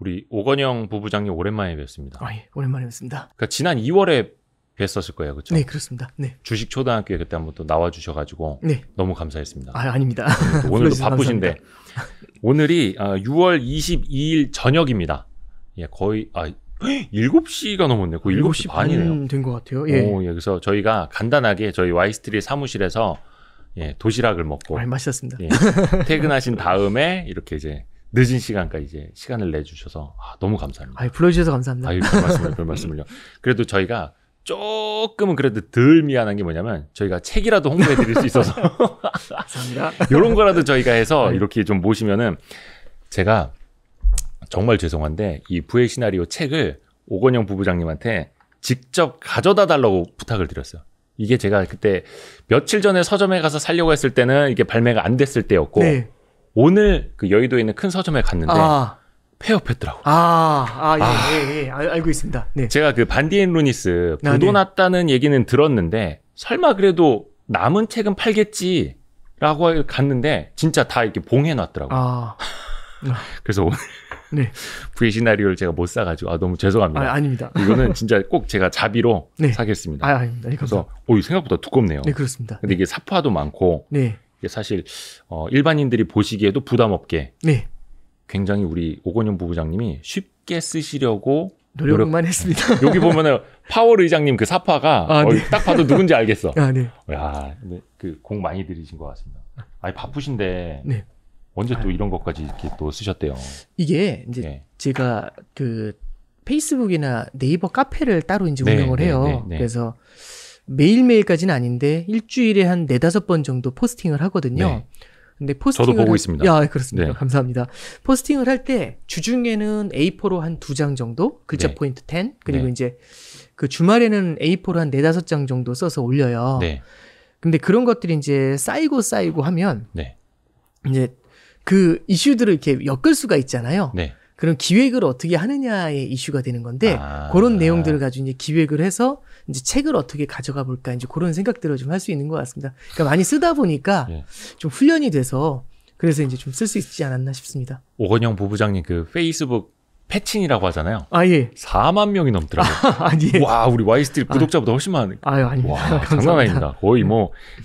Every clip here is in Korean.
우리 오건영 부부장님 오랜만에 뵙습니다. 예, 오랜만에 뵙습니다. 그러니까 지난 2월에 뵀었을 거예요, 그렇죠? 네, 그렇습니다. 네. 주식 초등학교에 그때 한번 또 나와주셔가지고 네. 너무 감사했습니다. 아닙니다. 오늘도 바쁘신데 오늘이 6월 22일 저녁입니다. 예, 거의 7시가 넘었네. 거의 7시 반이네요. 된 것 같아요. 예. 그래서 저희가 간단하게 저희 와이스트리 사무실에서 도시락을 먹고 맛있었습니다. 예, 퇴근하신 다음에 이렇게 이제 늦은 시간까지 이제 시간을 내주셔서 너무 감사합니다. 불러주셔서 감사합니다. 별 말씀을요. 그래도 저희가 조금은 그래도 덜 미안한 게 뭐냐면 저희가 책이라도 홍보해 드릴 수 있어서 감사합니다. 이런 거라도 저희가 해서 이렇게 좀 모시면은 제가 정말 죄송한데 이 부의 시나리오 책을 오건영 부부장님한테 직접 가져다 달라고 부탁을 드렸어요. 이게 제가 그때 며칠 전에 서점에 가서 사려고 했을 때는 이게 발매가 안 됐을 때였고 네. 오늘 그 여의도에 있는 큰 서점에 갔는데 폐업했더라고요. 예. 알고 있습니다. 네. 제가 그 반디앤 루니스 부도 났다는 얘기는 들었는데 설마 그래도 남은 책은 팔겠지라고 갔는데 진짜 다 이렇게 봉해놨더라고요. 그래서 오늘 네. 부의 시나리오를 제가 못 사가지고 너무 죄송합니다. 아닙니다. 이거는 진짜 꼭 제가 자비로 네. 사겠습니다. 아닙니다. 그래서 생각보다 두껍네요. 네, 그렇습니다. 근데 이게 사파도 많고 네. 이게 사실 일반인들이 보시기에도 부담 없게 네. 굉장히 우리 오건영 부부장님이 쉽게 쓰시려고 노력만 했습니다. 여기 보면은 파월 의장님 그 사파가 네. 딱 봐도 누군지 알겠어. 네. 야, 그 공 많이 들이신 것 같습니다. 바쁘신데 네. 언제 또 이런 것까지 이렇게 또 쓰셨대요? 이게 이제 제가 그 페이스북이나 네이버 카페를 따로 이제 운영을 해요. 그래서 매일매일까지는 아닌데 일주일에 한 4-5번 정도 포스팅을 하거든요. 네. 근데 포스팅을 저도 보고 있습니다. 그렇습니다. 네. 감사합니다. 포스팅을 할 때 주중에는 A4로 한 2장 정도, 글자 포인트 10, 그리고 이제 그 주말에는 A4로 한 4-5장 정도 써서 올려요. 네. 근데 그런 것들이 이제 쌓이고 하면 이제 그 이슈들을 이렇게 엮을 수가 있잖아요. 네. 그런 기획을 어떻게 하느냐의 이슈가 되는 건데 그런 내용들을 가지고 이제 기획을 해서 이제 책을 어떻게 가져가 볼까 이제 그런 생각들을 좀 할 수 있는 것 같습니다. 그러니까 많이 쓰다 보니까 좀 훈련이 돼서 그래서 이제 좀 쓸 수 있지 않았나 싶습니다. 오건영 부부장님 그 페이스북 패친이라고 하잖아요. 예. 4만 명이 넘더라고요. 예. 와, 우리 와이스트리 구독자보다 훨씬 많은. 아닙니다. 와, 장난 아닙니다. 거의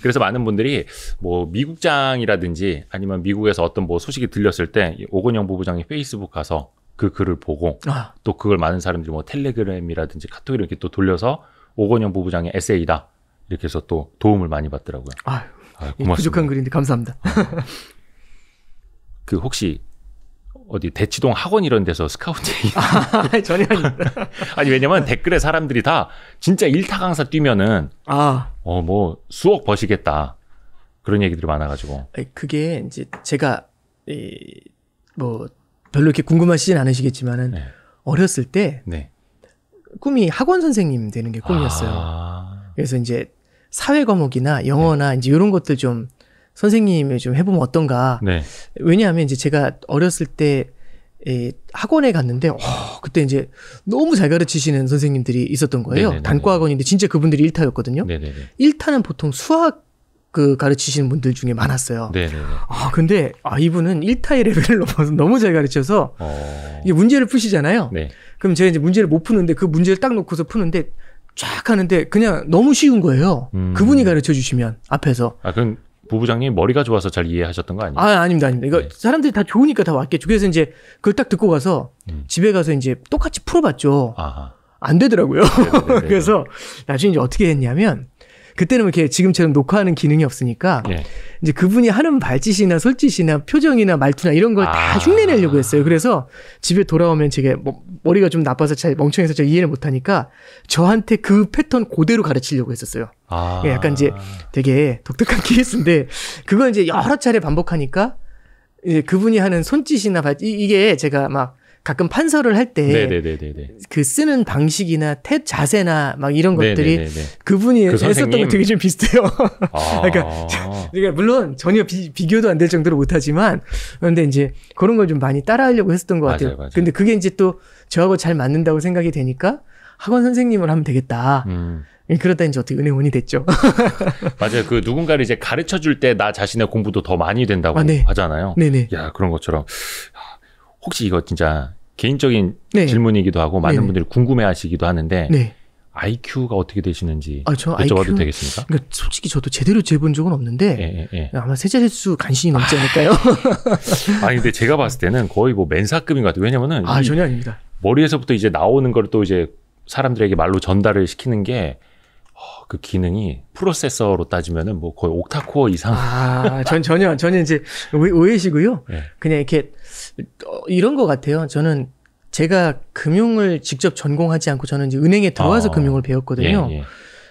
그래서 많은 분들이 미국장이라든지 아니면 미국에서 어떤 소식이 들렸을 때 오건영 부부장이 페이스북 가서 그 글을 보고 또 그걸 많은 사람들이 텔레그램이라든지 카톡 이렇게 또 돌려서 오건영 부부장의 에세이다. 이렇게 해서 또 도움을 많이 받더라고요. 고맙습니다. 부족한 글인데 감사합니다. 그 혹시 어디 대치동 학원 이런 데서 스카우팅 전혀 아닙니다. 왜냐면 댓글에 사람들이 다 진짜 일타 강사 뛰면은 수억 버시겠다 그런 얘기들이 많아가지고 그게 이제 제가 별로 이렇게 궁금하시진 않으시겠지만은 어렸을 때 꿈이 학원 선생님 되는 게 꿈이었어요. 그래서 이제 사회 과목이나 영어나 이제 이런 것들 좀 선생님이 좀 해보면 어떤가. 왜냐하면 이제 제가 어렸을 때 학원에 갔는데 그때 이제 너무 잘 가르치시는 선생님들이 있었던 거예요. 단과 학원인데 진짜 그분들이 1타였거든요. 1타는 보통 수학 가르치시는 분들 중에 많았어요. 근데 이분은 1타의 레벨을 넘어서 너무 잘 가르쳐서 이게 문제를 푸시잖아요. 그럼 제가 이제 문제를 못 푸는데 그 문제를 딱 놓고서 푸는데 쫙 하는데 그냥 너무 쉬운 거예요. 그분이 가르쳐 주시면 앞에서. 그럼 부부장님 머리가 좋아서 잘 이해하셨던 거 아니에요? 아닙니다. 이거 사람들이 다 좋으니까 다 왔겠죠. 그래서 이제 그걸 딱 듣고 가서 집에 가서 이제 똑같이 풀어봤죠. 안 되더라고요. 그래서 나중에 이제 어떻게 했냐면 그때는 이렇게 지금처럼 녹화하는 기능이 없으니까 이제 그분이 하는 발짓이나 손짓이나 표정이나 말투나 이런 걸 다 흉내내려고 했어요. 그래서 집에 돌아오면 제가 머리가 좀 나빠서 잘 멍청해서 제가 이해를 못하니까 저한테 그 패턴 그대로 가르치려고 했었어요. 약간 이제 되게 독특한 케이스인데 그걸 이제 여러 차례 반복하니까 이제 그분이 하는 손짓이나 이게 제가 막 가끔 판서를 할 때 그 쓰는 방식이나 자세나 막 이런 것들이 그분이 했었던 거 되게 좀 비슷해요. 그러니까 물론 전혀 비교도 안 될 정도로 못하지만 그런데 이제 그런 걸 좀 많이 따라하려고 했었던 것 같아요. 맞아요. 근데 그게 이제 또 저하고 잘 맞는다고 생각이 되니까 학원 선생님을 하면 되겠다. 그러다 이제 어떻게 은행원이 됐죠. 맞아요. 그 누군가를 이제 가르쳐 줄 때 나 자신의 공부도 더 많이 된다고 하잖아요. 네네. 야, 그런 것처럼. 혹시 이거 진짜 개인적인 네. 질문이기도 하고 많은 네네. 분들이 궁금해하시기도 하는데 네. IQ가 어떻게 되시는지 저 여쭤봐도 IQ, 되겠습니까? 그러니까 솔직히 저도 제대로 재본 적은 없는데 아마 세 자릿수 간신히 넘지 않을까요? 아니 근데 제가 봤을 때는 거의 뭐 멘사급인 것 같아요. 왜냐면은 전혀 아닙니다. 머리에서부터 이제 나오는 걸 또 이제 사람들에게 말로 전달을 시키는 게 그 기능이 프로세서로 따지면은 뭐 거의 옥타코어 이상. 전혀 이제 오해시고요. 네. 그냥 이렇게 이런 것 같아요. 저는 제가 금융을 직접 전공하지 않고 저는 이제 은행에 들어와서 금융을 배웠거든요.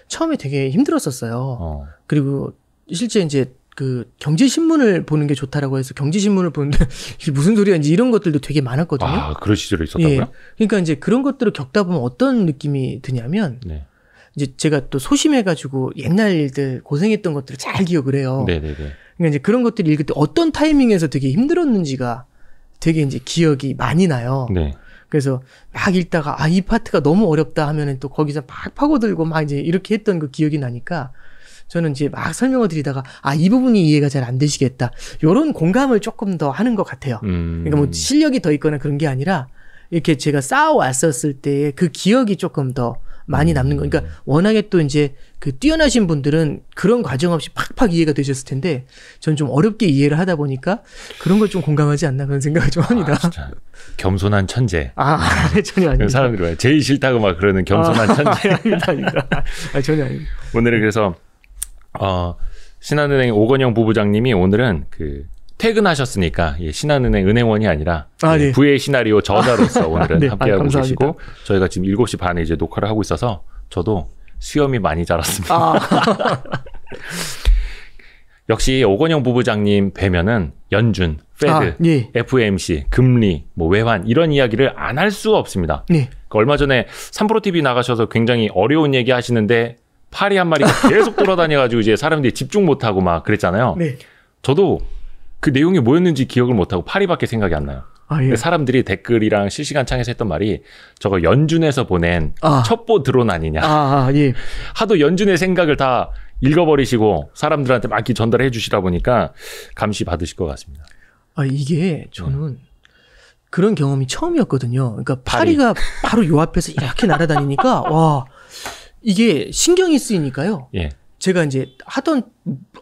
처음에 되게 힘들었었어요. 그리고 실제 이제 그 경제신문을 보는 게 좋다라고 해서 경제신문을 보는데 이게 무슨 소리야 이제 이런 것들도 되게 많았거든요. 그런 시절이 있었다고요? 그러니까 이제 그런 것들을 겪다 보면 어떤 느낌이 드냐면 이제 제가 또 소심해가지고 옛날 일들 고생했던 것들을 잘 기억을 해요. 그러니까 이제 그런 것들을 읽을 때 어떤 타이밍에서 되게 힘들었는지가 되게 이제 기억이 많이 나요. 그래서 막 읽다가 이 파트가 너무 어렵다 하면은 또 거기서 막 파고들고 막 이제 이렇게 했던 그 기억이 나니까 저는 이제 막 설명을 드리다가 이 부분이 이해가 잘 안 되시겠다. 요런 공감을 조금 더 하는 것 같아요. 그러니까 뭐 실력이 더 있거나 그런 게 아니라 이렇게 제가 쌓아왔었을 때의 그 기억이 조금 더 많이 남는 거. 그러니까 워낙에 또 이제 그 뛰어나신 분들은 그런 과정 없이 팍팍 이해가 되셨을 텐데 저는 좀 어렵게 이해를 하다 보니까 그런 걸 좀 공감하지 않나 그런 생각을 좀 합니다. 진짜 겸손한 천재. 전혀 아닙니다. 사람들이 왜 제일 싫다고 막 그러는 겸손한 천재. 아닙니다. 전혀 아닙니다. 오늘은 그래서 신한은행 오건영 부부장님이 오늘은 그 퇴근하셨으니까 신한은행 은행원이 아니라 부의 시나리오 저자로서 오늘은 함께하고 계시고 저희가 지금 7시 반에 이제 녹화를 하고 있어서 저도 수염이 많이 자랐습니다. 역시 오건영 부부장님 뵈면은 연준, 페드, FOMC, 금리, 뭐 외환 이런 이야기를 안 할 수가 없습니다. 그러니까 얼마 전에 3프로TV 나가셔서 굉장히 어려운 얘기 하시는데 파리 한 마리가 계속 돌아다녀가지고 이제 사람들이 집중 못하고 막 그랬잖아요. 저도 그 내용이 뭐였는지 기억을 못하고 파리밖에 생각이 안 나요. 사람들이 댓글이랑 실시간 창에서 했던 말이 저거 연준에서 보낸 첩보 드론 아니냐. 하도 연준의 생각을 다 읽어버리시고 사람들한테 막 전달해 주시다 보니까 감시 받으실 것 같습니다. 이게 저는 그런 경험이 처음이었거든요. 그러니까 파리가 바로 요 앞에서 이렇게 날아다니니까 와 이게 신경이 쓰이니까요. 제가 이제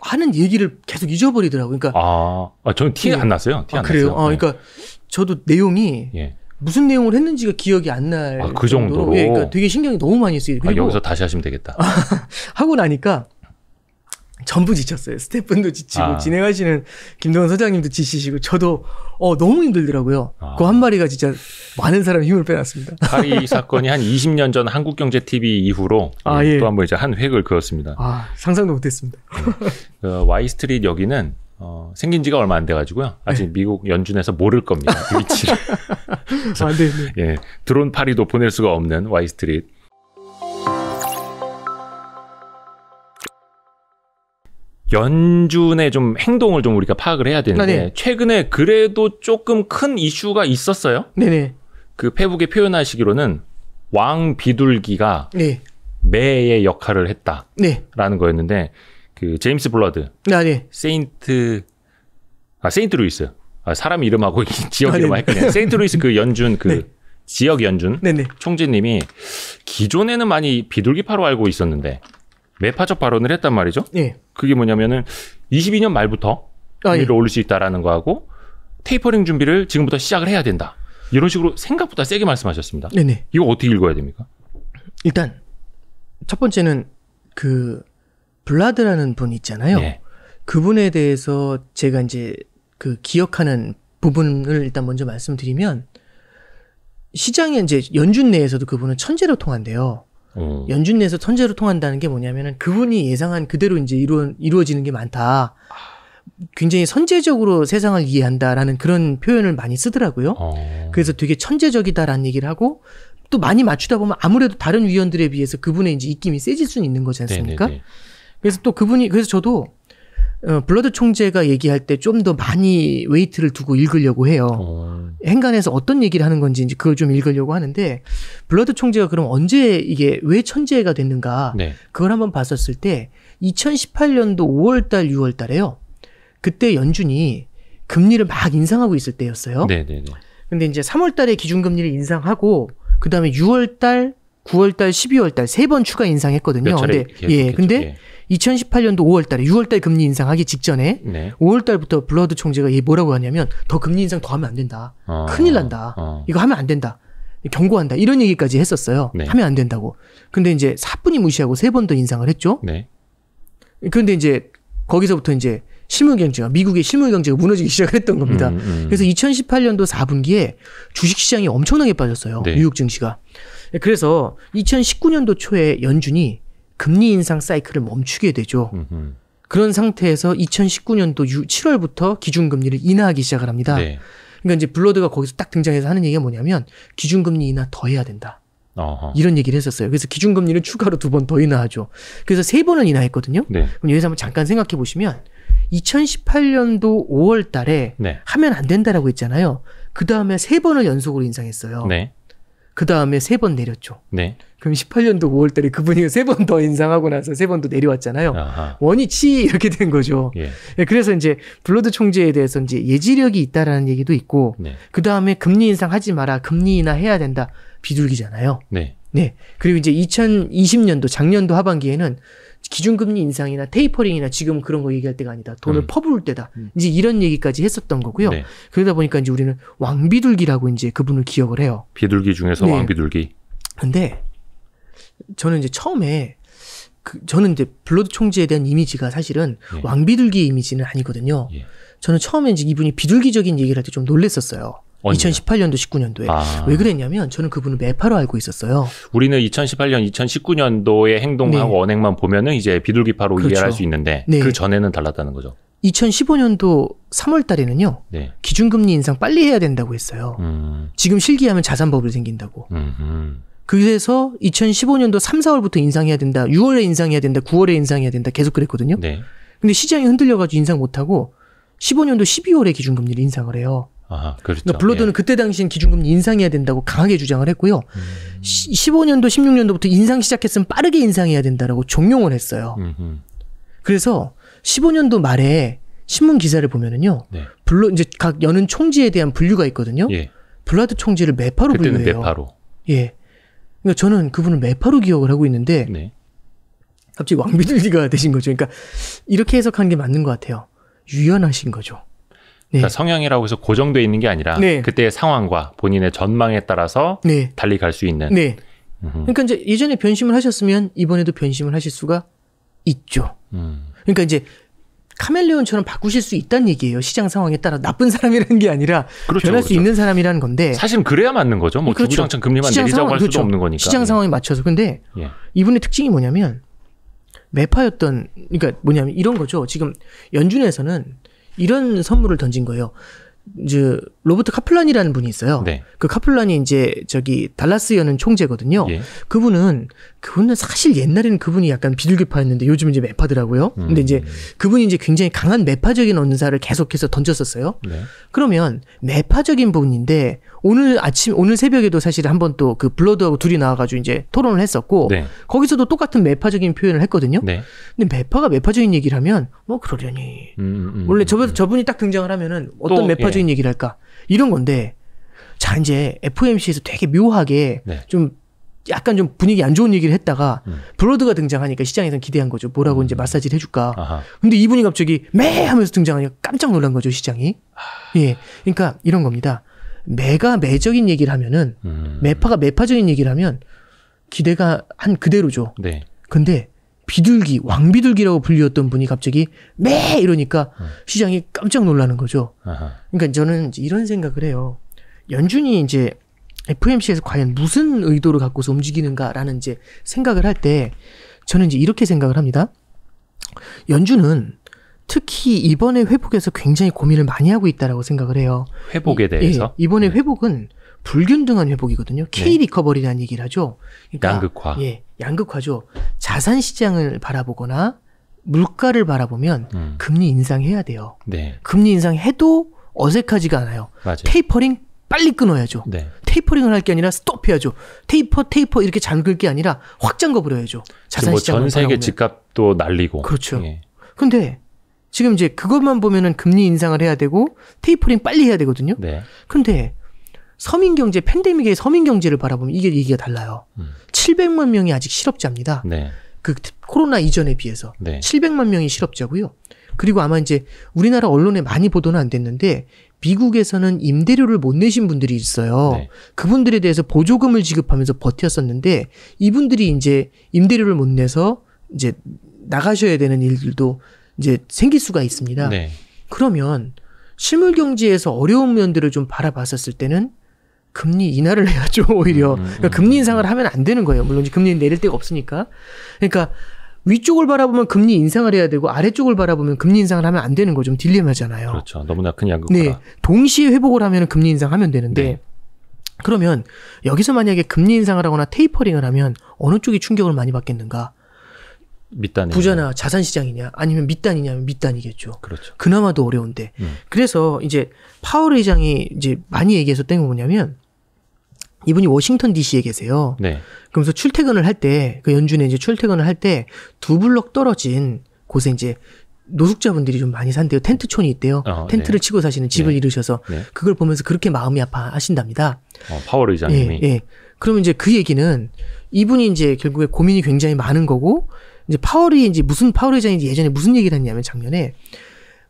하는 얘기를 계속 잊어버리더라고요. 그러니까 저는 티 안 났어요. 티 안 그래요? 났어요. 그러니까 저도 내용이 무슨 내용을 했는지가 기억이 안 날 그 정도로. 그러니까 되게 신경이 너무 많이 쓰이고 그리고 여기서 다시 하시면 되겠다. 하고 나니까 전부 지쳤어요. 스태프분도 지치고 진행하시는 김동원 소장님도 지치시고 저도 너무 힘들더라고요. 그 한 마리가 진짜 많은 사람 힘을 빼놨습니다. 파리 사건이 한 20년 전 한국경제TV 이후로 또 한 번 이제 한 획을 그었습니다. 상상도 못했습니다. 와이스트리트 여기는 생긴 지가 얼마 안 돼가지고요. 아직 미국 연준에서 모를 겁니다. 그 위치를. 드론 파리도 보낼 수가 없는 와이스트리트. 연준의 좀 행동을 좀 우리가 파악을 해야 되는데 최근에 그래도 조금 큰 이슈가 있었어요. 그 페북에 표현하시기로는 왕 비둘기가 매의 역할을 했다라는 거였는데 그 제임스 블러드, 세인트 루이스, 사람 이름하고 지역 이름만 헷갈려요. 세인트 루이스 그 연준 지역 연준 총재님이 기존에는 많이 비둘기파로 알고 있었는데 매파적 발언을 했단 말이죠. 그게 뭐냐면은 22년 말부터 금리를 올릴 수 있다라는 거하고 테이퍼링 준비를 지금부터 시작을 해야 된다. 이런 식으로 생각보다 세게 말씀하셨습니다. 이거 어떻게 읽어야 됩니까? 일단 첫 번째는 그 블라드라는 분 있잖아요. 그분에 대해서 제가 이제 그 기억하는 부분을 일단 먼저 말씀드리면 시장에 이제 연준 내에서도 그분은 천재로 통한대요. 연준 내에서 천재로 통한다는 게 뭐냐면은 그분이 예상한 그대로 이제 이루어지는 게 많다. 굉장히 선제적으로 세상을 이해한다라는 그런 표현을 많이 쓰더라고요. 그래서 되게 천재적이다라는 얘기를 하고 또 많이 맞추다 보면 아무래도 다른 위원들에 비해서 그분의 이제 입김이 세질 수는 있는 거지 않습니까? 그래서 또 그래서 저도 블러드 총재가 얘기할 때 좀 더 많이 웨이트를 두고 읽으려고 해요. 행간에서 어떤 얘기를 하는 건지 이제 그걸 좀 읽으려고 하는데 블러드 총재가 그럼 언제 이게 왜 천재가 됐는가 그걸 한번 봤었을 때 2018년도 5월달 6월달에요. 그때 연준이 금리를 막 인상하고 있을 때였어요. 근데 이제 3월 달에 기준금리를 인상하고 그다음에 6월 달, 9월 달, 12월 달 3번 추가 인상했거든요. 근데 근데 2018년도 5월 달에 6월 달 금리 인상하기 직전에 네. 5월 달부터 블러드 총재가 뭐라고 하냐면 더 금리 인상 더 하면 안 된다. 큰일 난다. 이거 하면 안 된다. 경고한다. 이런 얘기까지 했었어요. 네. 하면 안 된다고. 근데 이제 사뿐히 무시하고 3번 더 인상을 했죠. 네. 그런데 이제 거기서부터 이제 실물 경제가 미국의 실물 경제가 무너지기 시작을 했던 겁니다. 그래서 2018년도 4분기에 주식 시장이 엄청나게 빠졌어요. 네. 뉴욕 증시가. 그래서 2019년도 초에 연준이 금리 인상 사이클을 멈추게 되죠. 그런 상태에서 2019년도 7월부터 기준금리를 인하하기 시작을 합니다. 네. 그러니까 이제 블러드가 거기서 딱 등장해서 하는 얘기가 뭐냐면 기준금리 인하 더 해야 된다. 어허. 이런 얘기를 했었어요. 그래서 기준금리를 추가로 2번 더 인하하죠. 그래서 3번을 인하했거든요. 네. 그럼 여기서 한번 잠깐 생각해 보시면 2018년도 5월 달에 네. 하면 안 된다라고 했잖아요. 그 다음에 3번을 연속으로 인상했어요. 네. 그 다음에 3번 내렸죠. 네. 그럼 18년도 5월 달에 그분이 3번 더 인상하고 나서 3번 더 내려왔잖아요. 아하. 원위치 이렇게 된 거죠. 예. 그래서 이제 블러드 총재에 대해서 이제 예지력이 있다라는 얘기도 있고, 네. 그 다음에 금리 인상하지 마라, 금리 인하해야 된다, 비둘기잖아요. 네. 네. 그리고 이제 2020년도 작년도 하반기에는 기준금리 인상이나 테이퍼링이나 지금 그런 거 얘기할 때가 아니다. 돈을 퍼부을 때다. 이제 이런 얘기까지 했었던 거고요. 네. 그러다 보니까 이제 우리는 왕비둘기라고 이제 그분을 기억을 해요. 비둘기 중에서 네. 왕비둘기. 근데 저는 이제 처음에 저는 이제 블러드 총재에 대한 이미지가 사실은 예. 왕비둘기 이미지는 아니거든요. 예. 저는 처음에 이제 이분이 비둘기적인 얘기를 할 때 좀 놀랬었어요. 언제요? 2018년도, 19년도에. 왜 그랬냐면 저는 그분을 매파로 알고 있었어요. 우리는 2018년, 2019년도의 행동하고 네. 언행만 보면은 이제 비둘기파로 그렇죠. 이해할 수 있는데 네. 그 전에는 달랐다는 거죠. 2015년도 3월 달에는요. 네. 기준금리 인상 빨리 해야 된다고 했어요. 지금 실기하면 자산버블 생긴다고. 그래서 2015년도 3, 4월부터 인상해야 된다. 6월에 인상해야 된다. 9월에 인상해야 된다. 계속 그랬거든요. 네. 근데 시장이 흔들려가지고 인상 못하고 15년도 12월에 기준금리를 인상을 해요. 아, 그렇죠. 그러니까 블러드는 예. 그때 당시엔 기준금리 인상해야 된다고 강하게 주장을 했고요. 15년도, 16년도부터 인상 시작했으면 빠르게 인상해야 된다라고 종용을 했어요. 그래서 15년도 말에 신문 기사를 보면은요. 네. 이제 각 여는 총지에 대한 분류가 있거든요. 예. 블러드 총지를 매파로 분류해요. 그때는 매파로. 예. 그러니까 저는 그분을 매파로 기억을 하고 있는데 네. 갑자기 왕비둘기가 되신 거죠. 그러니까 이렇게 해석하는 게 맞는 것 같아요. 유연하신 거죠. 네. 그러니까 성향이라고 해서 고정되어 있는 게 아니라 네. 그때의 상황과 본인의 전망에 따라서 네. 달리 갈 수 있는. 네. 그러니까 이제 예전에 변심을 하셨으면 이번에도 변심을 하실 수가 있죠. 그러니까 이제 카멜레온처럼 바꾸실 수 있다는 얘기예요. 시장 상황에 따라 나쁜 사람이라는 게 아니라 그렇죠, 변할 그렇죠. 수 있는 사람이라는 건데. 사실은 그래야 맞는 거죠. 뭐 그렇죠. 주구장창 금리만 내리자고 할 수도 그렇죠. 없는 거니까. 시장 상황에 맞춰서. 근데 예. 이분의 특징이 뭐냐면 매파였던 그러니까 뭐냐면 이런 거죠. 지금 연준에서는 이런 선물을 던진 거예요. 이제 로버트 카플란이라는 분이 있어요. 네. 그 카플란이 이제 저기 달라스 여는 총재거든요. 예. 그분은 사실 옛날에는 그분이 약간 비둘기파였는데 요즘 이제 매파더라고요. 근데 이제 그분이 이제 굉장히 강한 매파적인 언사를 계속해서 던졌었어요. 네. 그러면 매파적인 분인데 오늘 새벽에도 사실 한번 또 그 블러드하고 둘이 나와가지고 이제 토론을 했었고 네. 거기서도 똑같은 매파적인 표현을 했거든요. 네. 근데 매파가 매파적인 얘기를 하면 뭐 그러려니 원래 저분이 딱 등장을 하면은 어떤 매파적인 얘기를 할까 이런 건데 자 이제 FOMC에서 되게 묘하게 네. 좀 약간 좀 분위기 안 좋은 얘기를 했다가 블러드가 등장하니까 시장에서는 기대한 거죠. 뭐라고 이제 마사지를 해줄까. 아하. 근데 이분이 갑자기 매 하면서 등장하니까 깜짝 놀란 거죠 시장이. 예, 그러니까 이런 겁니다. 매가 매적인 얘기를 하면은 매파가 매파적인 얘기를 하면 기대가 한 그대로죠. 네. 근데 비둘기, 왕비둘기라고 불리웠던 분이 갑자기 매 이러니까 시장이 깜짝 놀라는 거죠. 아하. 그러니까 저는 이제 이런 생각을 해요. 연준이 이제 FOMC에서 과연 무슨 의도를 갖고서 움직이는가라는 이제 생각을 할 때 저는 이제 이렇게 생각을 합니다. 연준은 특히 이번에 회복에서 굉장히 고민을 많이 하고 있다라고 생각을 해요. 회복에 대해서? 예, 이번에 회복은 불균등한 회복이거든요. K 리커버리라는 얘기를 하죠. 그러니까 양극화. 예, 양극화죠. 자산 시장을 바라보거나 물가를 바라보면 금리 인상해야 돼요. 네. 금리 인상해도 어색하지가 않아요. 맞아요. 테이퍼링 빨리 끊어야죠. 네. 테이퍼링을 할 게 아니라 스톱해야죠. 테이퍼 이렇게 잠글 게 아니라 확 잠궈버려야죠. 자산 시장을 전 세계 집값도 날리고. 그렇죠. 예. 근데 지금 이제 그것만 보면은 금리 인상을 해야 되고 테이퍼링 빨리 해야 되거든요. 네. 근데 서민 경제, 팬데믹의 서민 경제를 바라보면 이게 얘기가 달라요. 700만 명이 아직 실업자입니다. 네. 그 코로나 이전에 비해서 네. 700만 명이 실업자고요. 그리고 아마 이제 우리나라 언론에 많이 보도는 안 됐는데 미국에서는 임대료를 못 내신 분들이 있어요. 네. 그분들에 대해서 보조금을 지급하면서 버텼었는데 이분들이 이제 임대료를 못 내서 이제 나가셔야 되는 일들도 이제 생길 수가 있습니다. 네. 그러면 실물 경제에서 어려운 면들을 좀 바라봤었을 때는 금리 인하를 해야죠, 오히려. 그러니까 금리 인상을 하면 안 되는 거예요. 물론 금리 내릴 데가 없으니까. 그러니까 위쪽을 바라보면 금리 인상을 해야 되고 아래쪽을 바라보면 금리 인상을 하면 안 되는 거 좀 딜레마잖아요. 그렇죠. 너무나 큰 양극화라. 네. 동시에 회복을 하면 금리 인상하면 되는데 네. 그러면 여기서 만약에 금리 인상을 하거나 테이퍼링을 하면 어느 쪽이 충격을 많이 받겠는가? 밑단이 부자나 자산 시장이냐 아니면 밑단이냐면 밑단이겠죠. 그렇죠. 그나마도 어려운데. 그래서 이제 파월 의장이 이제 많이 얘기했었던 게 뭐냐면 이분이 워싱턴 DC에 계세요. 네. 그러면서 출퇴근을 할 때, 그 연준에 이제 출퇴근을 할 때 두 블럭 떨어진 곳에 이제 노숙자분들이 좀 많이 산대요. 텐트촌이 있대요. 텐트를 네. 치고 사시는 집을 네. 잃으셔서 네. 그걸 보면서 그렇게 마음이 아파하신답니다. 파월 의장님이. 예, 예. 그러면 이제 그 얘기는 이분이 이제 결국에 고민이 굉장히 많은 거고 이제 파월이 이제 파월 의장이 예전에 무슨 얘기를 했냐면 작년에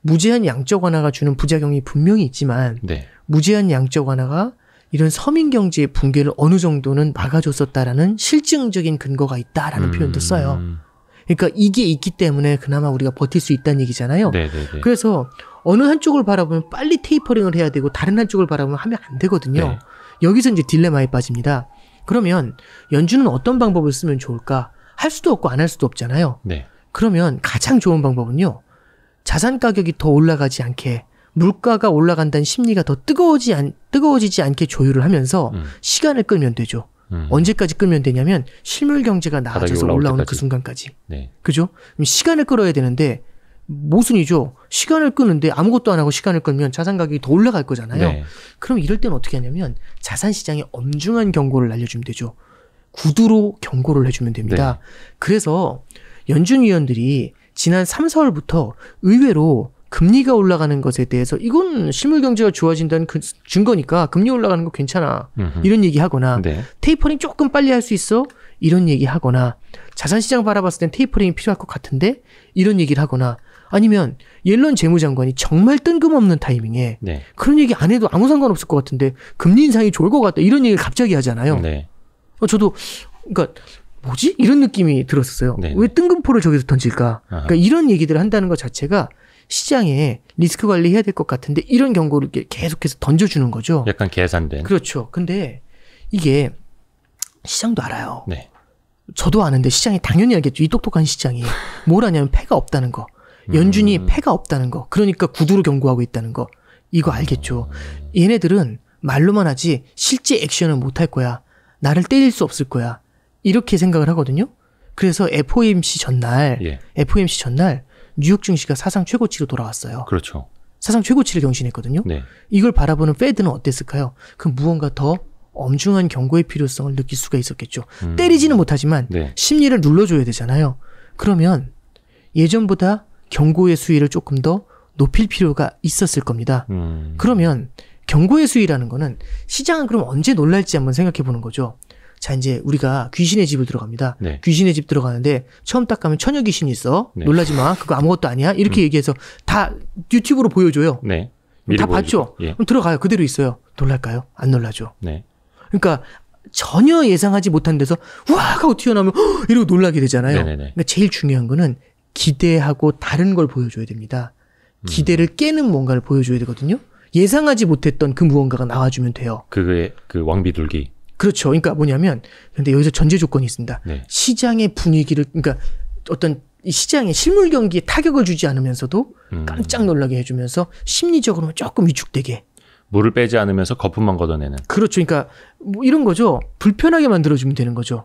무제한 양적 완화가 주는 부작용이 분명히 있지만 네. 무제한 양적 완화가 이런 서민 경제의 붕괴를 어느 정도는 막아줬었다라는 실증적인 근거가 있다라는 표현도 써요. 그러니까 이게 있기 때문에 그나마 우리가 버틸 수 있다는 얘기잖아요. 네네네. 그래서 어느 한쪽을 바라보면 빨리 테이퍼링을 해야 되고 다른 한쪽을 바라보면 하면 안 되거든요. 네. 여기서 이제 딜레마에 빠집니다. 그러면 연준은 어떤 방법을 쓰면 좋을까? 할 수도 없고 안 할 수도 없잖아요. 네. 그러면 가장 좋은 방법은요. 자산 가격이 더 올라가지 않게 물가가 올라간다는 심리가 더 뜨거워지지 않게 조율을 하면서 시간을 끌면 되죠. 언제까지 끌면 되냐면 실물 경제가 나아져서 올라오는 그 순간까지. 네. 그죠? 그럼 시간을 끌어야 되는데 모순이죠. 시간을 끄는데 아무것도 안 하고 시간을 끌면 자산 가격이 더 올라갈 거잖아요. 네. 그럼 이럴 때는 어떻게 하냐면 자산 시장에 엄중한 경고를 날려주면 되죠. 구두로 경고를 해주면 됩니다. 네. 그래서 연준 위원들이 지난 3, 4월부터 의외로 금리가 올라가는 것에 대해서 이건 실물 경제가 좋아진다는 그 증거니까 금리 올라가는 거 괜찮아. 이런 얘기하거나 네. 테이퍼링 조금 빨리 할 수 있어? 이런 얘기하거나 자산 시장 바라봤을 땐 테이퍼링이 필요할 것 같은데? 이런 얘기를 하거나 아니면 옐런 재무장관이 정말 뜬금없는 타이밍에 네. 그런 얘기 안 해도 아무 상관없을 것 같은데 금리 인상이 좋을 것 같다. 이런 얘기를 갑자기 하잖아요. 네. 저도 그러니까 뭐지? 이런 느낌이 들었었어요. 네. 왜 뜬금포를 저기서 던질까? 그러니까 이런 얘기들을 한다는 것 자체가 시장에 리스크 관리해야 될 것 같은데 이런 경고를 계속해서 던져주는 거죠. 약간 계산된. 그렇죠. 근데 이게 시장도 알아요. 네. 저도 아는데 시장이 당연히 알겠죠. 이 똑똑한 시장이. 뭘 하냐면 패가 없다는 거. 연준이 패가 없다는 거. 그러니까 구두로 경고하고 있다는 거. 이거 알겠죠. 얘네들은 말로만 하지 실제 액션은 못할 거야. 나를 때릴 수 없을 거야. 이렇게 생각을 하거든요. 그래서 FOMC 전날 뉴욕 증시가 사상 최고치로 돌아왔어요. 그렇죠. 사상 최고치를 경신했거든요. 네. 이걸 바라보는 페드는 어땠을까요? 그럼 무언가 더 엄중한 경고의 필요성을 느낄 수가 있었겠죠. 때리지는 못하지만 네. 심리를 눌러줘야 되잖아요. 그러면 예전보다 경고의 수위를 조금 더 높일 필요가 있었을 겁니다. 그러면 경고의 수위라는 거는 시장은 그럼 언제 놀랄지 한번 생각해 보는 거죠. 자, 이제 우리가 귀신의 집을 들어갑니다. 네. 귀신의 집 들어가는데 처음 딱 가면 처녀 귀신이 있어. 네. 놀라지 마. 그거 아무것도 아니야. 이렇게 얘기해서 다 유튜브로 보여줘요. 네. 다 봤죠? 예. 그럼 들어가요. 그대로 있어요. 놀랄까요? 안 놀라죠. 네. 그러니까 전혀 예상하지 못한 데서 와 하고 튀어나오면 이러고 놀라게 되잖아요. 네네네. 그러니까 제일 중요한 거는 기대하고 다른 걸 보여줘야 됩니다. 기대를 깨는 뭔가를 보여줘야 되거든요. 예상하지 못했던 그 무언가가 나와주면 돼요. 그게 그 왕비둘기. 그렇죠. 그러니까 뭐냐면 근데 여기서 전제 조건이 있습니다. 네. 시장의 분위기를 그러니까 어떤 이 시장의 실물 경기에 타격을 주지 않으면서도 깜짝 놀라게 해주면서 심리적으로 조금 위축되게. 물을 빼지 않으면서 거품만 걷어내는. 그렇죠. 그러니까 뭐 이런 거죠. 불편하게 만들어주면 되는 거죠.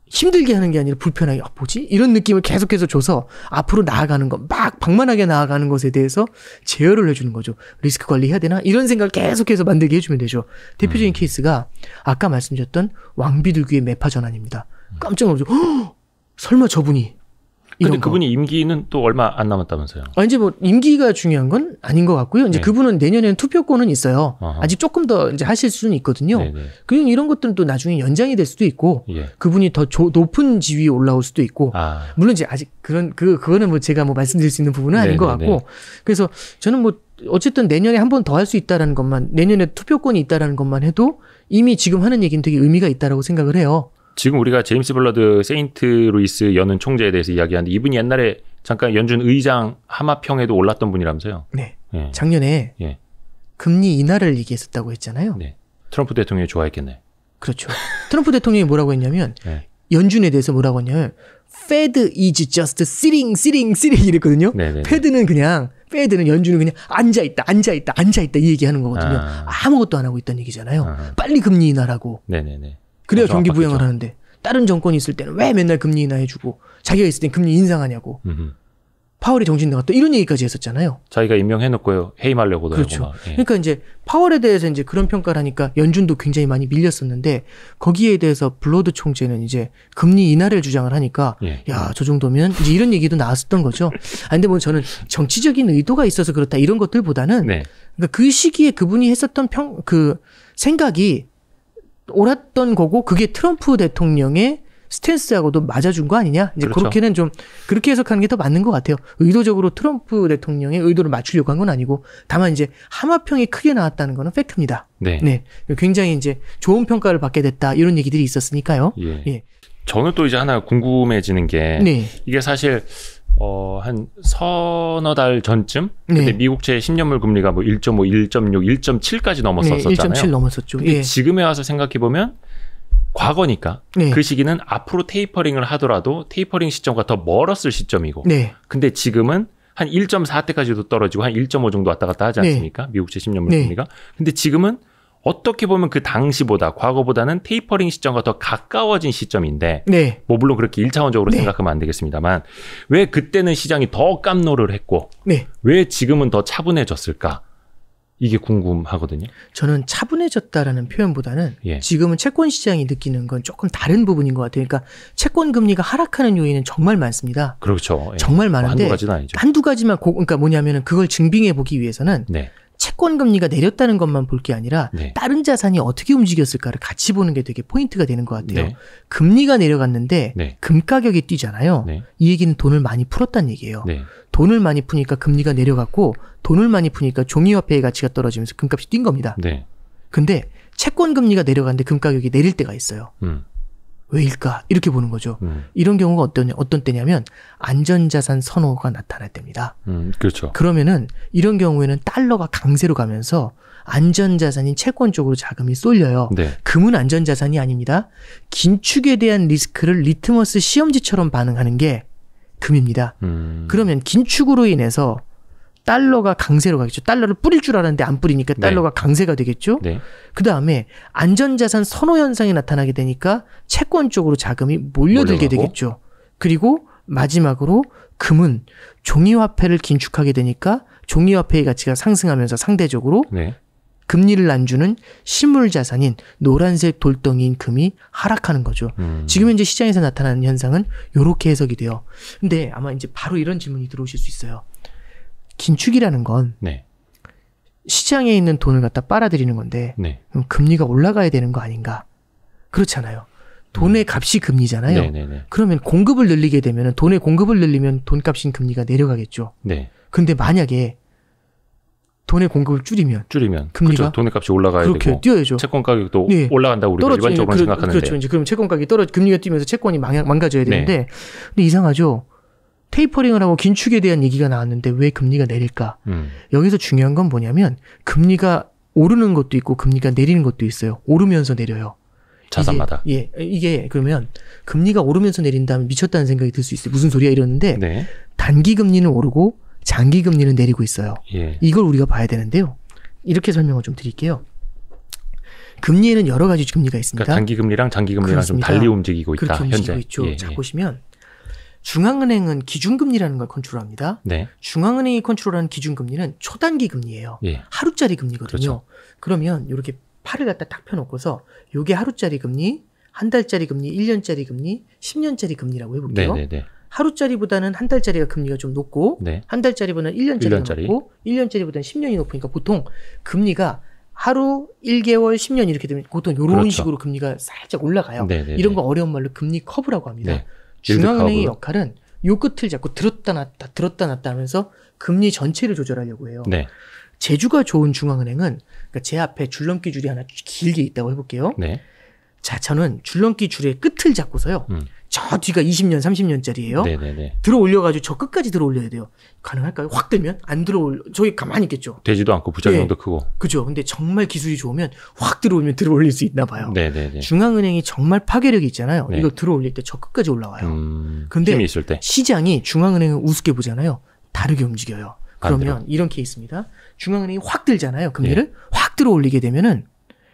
힘들게 하는 게 아니라 불편하게 뭐지? 이런 느낌을 계속해서 줘서 앞으로 나아가는 거 막 방만하게 나아가는 것에 대해서 제어를 해주는 거죠. 리스크 관리해야 되나? 이런 생각을 계속해서 만들게 해주면 되죠. 대표적인 케이스가 아까 말씀드렸던 왕비둘기의 매파 전환입니다. 깜짝 놀라죠. 설마 저분이 근데 그분이 임기는 또 얼마 안 남았다면서요? 이제 뭐 임기가 중요한 건 아닌 것 같고요. 이제 그분은 내년에는 투표권은 있어요. 아직 조금 더 이제 하실 수는 있거든요. 그리고 이런 것들은 또 나중에 연장이 될 수도 있고, 그분이 더 높은 지위에 올라올 수도 있고, 물론 이제 아직 그거는 뭐 제가 뭐 말씀드릴 수 있는 부분은 아닌 것 같고, 그래서 저는 뭐 어쨌든 내년에 한 번 더 할 수 있다라는 것만, 내년에 투표권이 있다라는 것만 해도 이미 지금 하는 얘기는 되게 의미가 있다라고 생각을 해요. 지금 우리가 제임스 블러드 세인트 루이스 연은 총재에 대해서 이야기하는데 이분이 옛날에 잠깐 연준 의장 하마평에도 올랐던 분이라면서요. 네. 작년에 금리 인하를 얘기했었다고 했잖아요. 네. 트럼프 대통령이 좋아했겠네. 그렇죠. 트럼프 대통령이 뭐라고 했냐면 연준에 대해서 뭐라고 했냐면 Fed is just sitting 이랬거든요. Fed는 연준은 그냥 앉아있다 이 얘기하는 거거든요. 아무것도 안 하고 있다는 얘기잖아요. 빨리 금리 인하라고. 그래야 경기 부양을 하는데 다른 정권이 있을 때는 왜 맨날 금리 인하해주고 자기가 있을 땐 금리 인상하냐고. 파월이 정신 나갔다 이런 얘기까지 했었잖아요. 자기가 임명해놓고 해임하려고도 그렇죠. 하고 막. 그러니까 이제 파월에 대해서 이제 그런 평가를 하니까 연준도 굉장히 많이 밀렸었는데 거기에 대해서 블러드 총재는 이제 금리 인하를 주장을 하니까 야, 저 정도면 이제 이런 얘기도 나왔었던 거죠. 근데 뭐 저는 정치적인 의도가 있어서 그렇다 이런 것들보다는 그러니까 그 시기에 그분이 했었던 그 생각이 옳았던 거고 그게 트럼프 대통령의 스탠스하고도 맞아준 거 아니냐? 이제 그렇게는 좀 그렇게 해석하는 게 더 맞는 것 같아요. 의도적으로 트럼프 대통령의 의도를 맞추려고 한 건 아니고 다만 이제 하마평이 크게 나왔다는 거는 팩트입니다. 네. 굉장히 이제 좋은 평가를 받게 됐다 이런 얘기들이 있었으니까요. 저는 또 이제 하나 궁금해지는 게 이게 사실 한 서너 달 전쯤 근데 미국채 10년물 금리가 뭐 1.5, 1.6, 1.7까지 넘었었잖아요. 1.7 넘었었죠. 근데 지금에 와서 생각해 보면 과거니까 그 시기는 앞으로 테이퍼링을 하더라도 테이퍼링 시점과 더 멀었을 시점이고 근데 지금은 한 1.4대까지도 떨어지고 한 1.5 정도 왔다 갔다 하지 않습니까? 미국채 10년물 금리가. 근데 지금은 어떻게 보면 그 당시보다 과거보다는 테이퍼링 시점과 더 가까워진 시점인데 뭐 물론 그렇게 1차원적으로 생각하면 안 되겠습니다만 왜 그때는 시장이 더 깜놀을 했고 왜 지금은 더 차분해졌을까? 이게 궁금하거든요. 저는 차분해졌다라는 표현보다는 지금은 채권 시장이 느끼는 건 조금 다른 부분인 것 같아요. 그러니까 채권 금리가 하락하는 요인은 정말 많습니다. 그렇죠. 정말 많은데 한두 가지는 아니죠. 한두 가지만 그러니까 뭐냐면은 그걸 증빙해 보기 위해서는 채권 금리가 내렸다는 것만 볼 게 아니라 다른 자산이 어떻게 움직였을까를 같이 보는 게 되게 포인트가 되는 것 같아요. 금리가 내려갔는데 금 가격이 뛰잖아요. 이 얘기는 돈을 많이 풀었다는 얘기예요. 돈을 많이 푸니까 금리가 내려갔고 돈을 많이 푸니까 종이화폐의 가치가 떨어지면서 금값이 뛴 겁니다. 근데 채권 금리가 내려갔는데 금 가격이 내릴 때가 있어요. 왜일까? 이렇게 보는 거죠. 이런 경우가 어떤 때냐면 안전자산 선호가 나타날 때입니다. 그렇죠. 그러면은 이런 경우에는 달러가 강세로 가면서 안전자산인 채권 쪽으로 자금이 쏠려요. 금은 안전자산이 아닙니다. 긴축에 대한 리스크를 리트머스 시험지처럼 반응하는 게 금입니다. 그러면 긴축으로 인해서 달러가 강세로 가겠죠. 달러를 뿌릴 줄 알았는데 안 뿌리니까 달러가 강세가 되겠죠. 그 다음에 안전자산 선호 현상이 나타나게 되니까 채권 쪽으로 자금이 몰려들게 되겠죠. 그리고 마지막으로 금은 종이화폐를 긴축하게 되니까 종이화폐의 가치가 상승하면서 상대적으로 금리를 안 주는 실물자산인 노란색 돌덩이인 금이 하락하는 거죠. 지금 현재 시장에서 나타나는 현상은 이렇게 해석이 돼요. 근데 아마 이제 바로 이런 질문이 들어오실 수 있어요. 긴축이라는 건 시장에 있는 돈을 갖다 빨아들이는 건데 그럼 금리가 올라가야 되는 거 아닌가? 그렇잖아요. 돈의 값이 금리잖아요. 그러면 공급을 늘리게 되면 돈의 공급을 늘리면 돈값인 금리가 내려가겠죠. 근데 만약에 돈의 공급을 줄이면 금리가 그렇죠. 돈의 값이 올라가야 되고 뛰어야죠. 채권 가격도 올라간다고 우리가 일반적으로 생각하는데 그렇죠. 이제 그럼 채권 가격이 금리가 뛰면서 채권이 망가져야 되는데 근데 이상하죠. 테이퍼링을 하고 긴축에 대한 얘기가 나왔는데 왜 금리가 내릴까? 여기서 중요한 건 뭐냐면 금리가 오르는 것도 있고 금리가 내리는 것도 있어요. 오르면서 내려요. 자산마다. 이게 그러면 금리가 오르면서 내린다면 미쳤다는 생각이 들 수 있어요. 무슨 소리야 이러는데 단기 금리는 오르고 장기 금리는 내리고 있어요. 이걸 우리가 봐야 되는데요. 이렇게 설명을 좀 드릴게요. 금리에는 여러 가지 금리가 있습니다. 그러니까 단기 금리랑 장기 금리랑 좀 달리 움직이고 있다. 그렇게 움직이고 현재. 있죠. 자 보시면 중앙은행은 기준금리라는 걸 컨트롤합니다. 중앙은행이 컨트롤하는 기준금리는 초단기 금리예요. 하루짜리 금리거든요. 그렇죠. 그러면 이렇게 팔을 갖다 딱 펴놓고서 이게 하루짜리 금리, 한 달짜리 금리, 1년짜리 금리, 10년짜리 금리라고 해볼게요. 하루짜리보다는 한 달짜리가 금리가 좀 높고 네. 한 달짜리보다는 1년짜리가 높고 1년짜리보다는 10년이 높으니까 보통 금리가 하루 1개월 10년 이렇게 되면 보통 이런 그렇죠. 식으로 금리가 살짝 올라가요. 네네네. 이런 거 어려운 말로 금리 커브라고 합니다. 네. 중앙은행의 역할은 요 끝을 잡고 들었다 놨다 하면서 금리 전체를 조절하려고 해요. 네. 제주가 좋은 중앙은행은 그러니까 제 앞에 줄넘기 줄이 하나 길게 있다고 해볼게요. 네. 자, 저는 줄넘기 줄의 끝을 잡고서요. 저 뒤가 20년, 30년짜리예요. 네네네. 들어 올려가지고 저 끝까지 들어 올려야 돼요. 가능할까요? 확 들면 안 들어 올려. 저기 가만히 있겠죠. 되지도 않고 부작용도 네. 크고. 그죠. 근데 정말 기술이 좋으면 확 들어오면 들어 올릴 수 있나 봐요. 네네네. 중앙은행이 정말 파괴력이 있잖아요. 네. 이거 들어 올릴 때 저 끝까지 올라와요. 근데 힘이 있을 때. 시장이 중앙은행을 우습게 보잖아요. 다르게 움직여요. 그러면 반대로. 이런 케이스입니다. 중앙은행이 확 들잖아요. 금리를 확 들어 올리게 되면은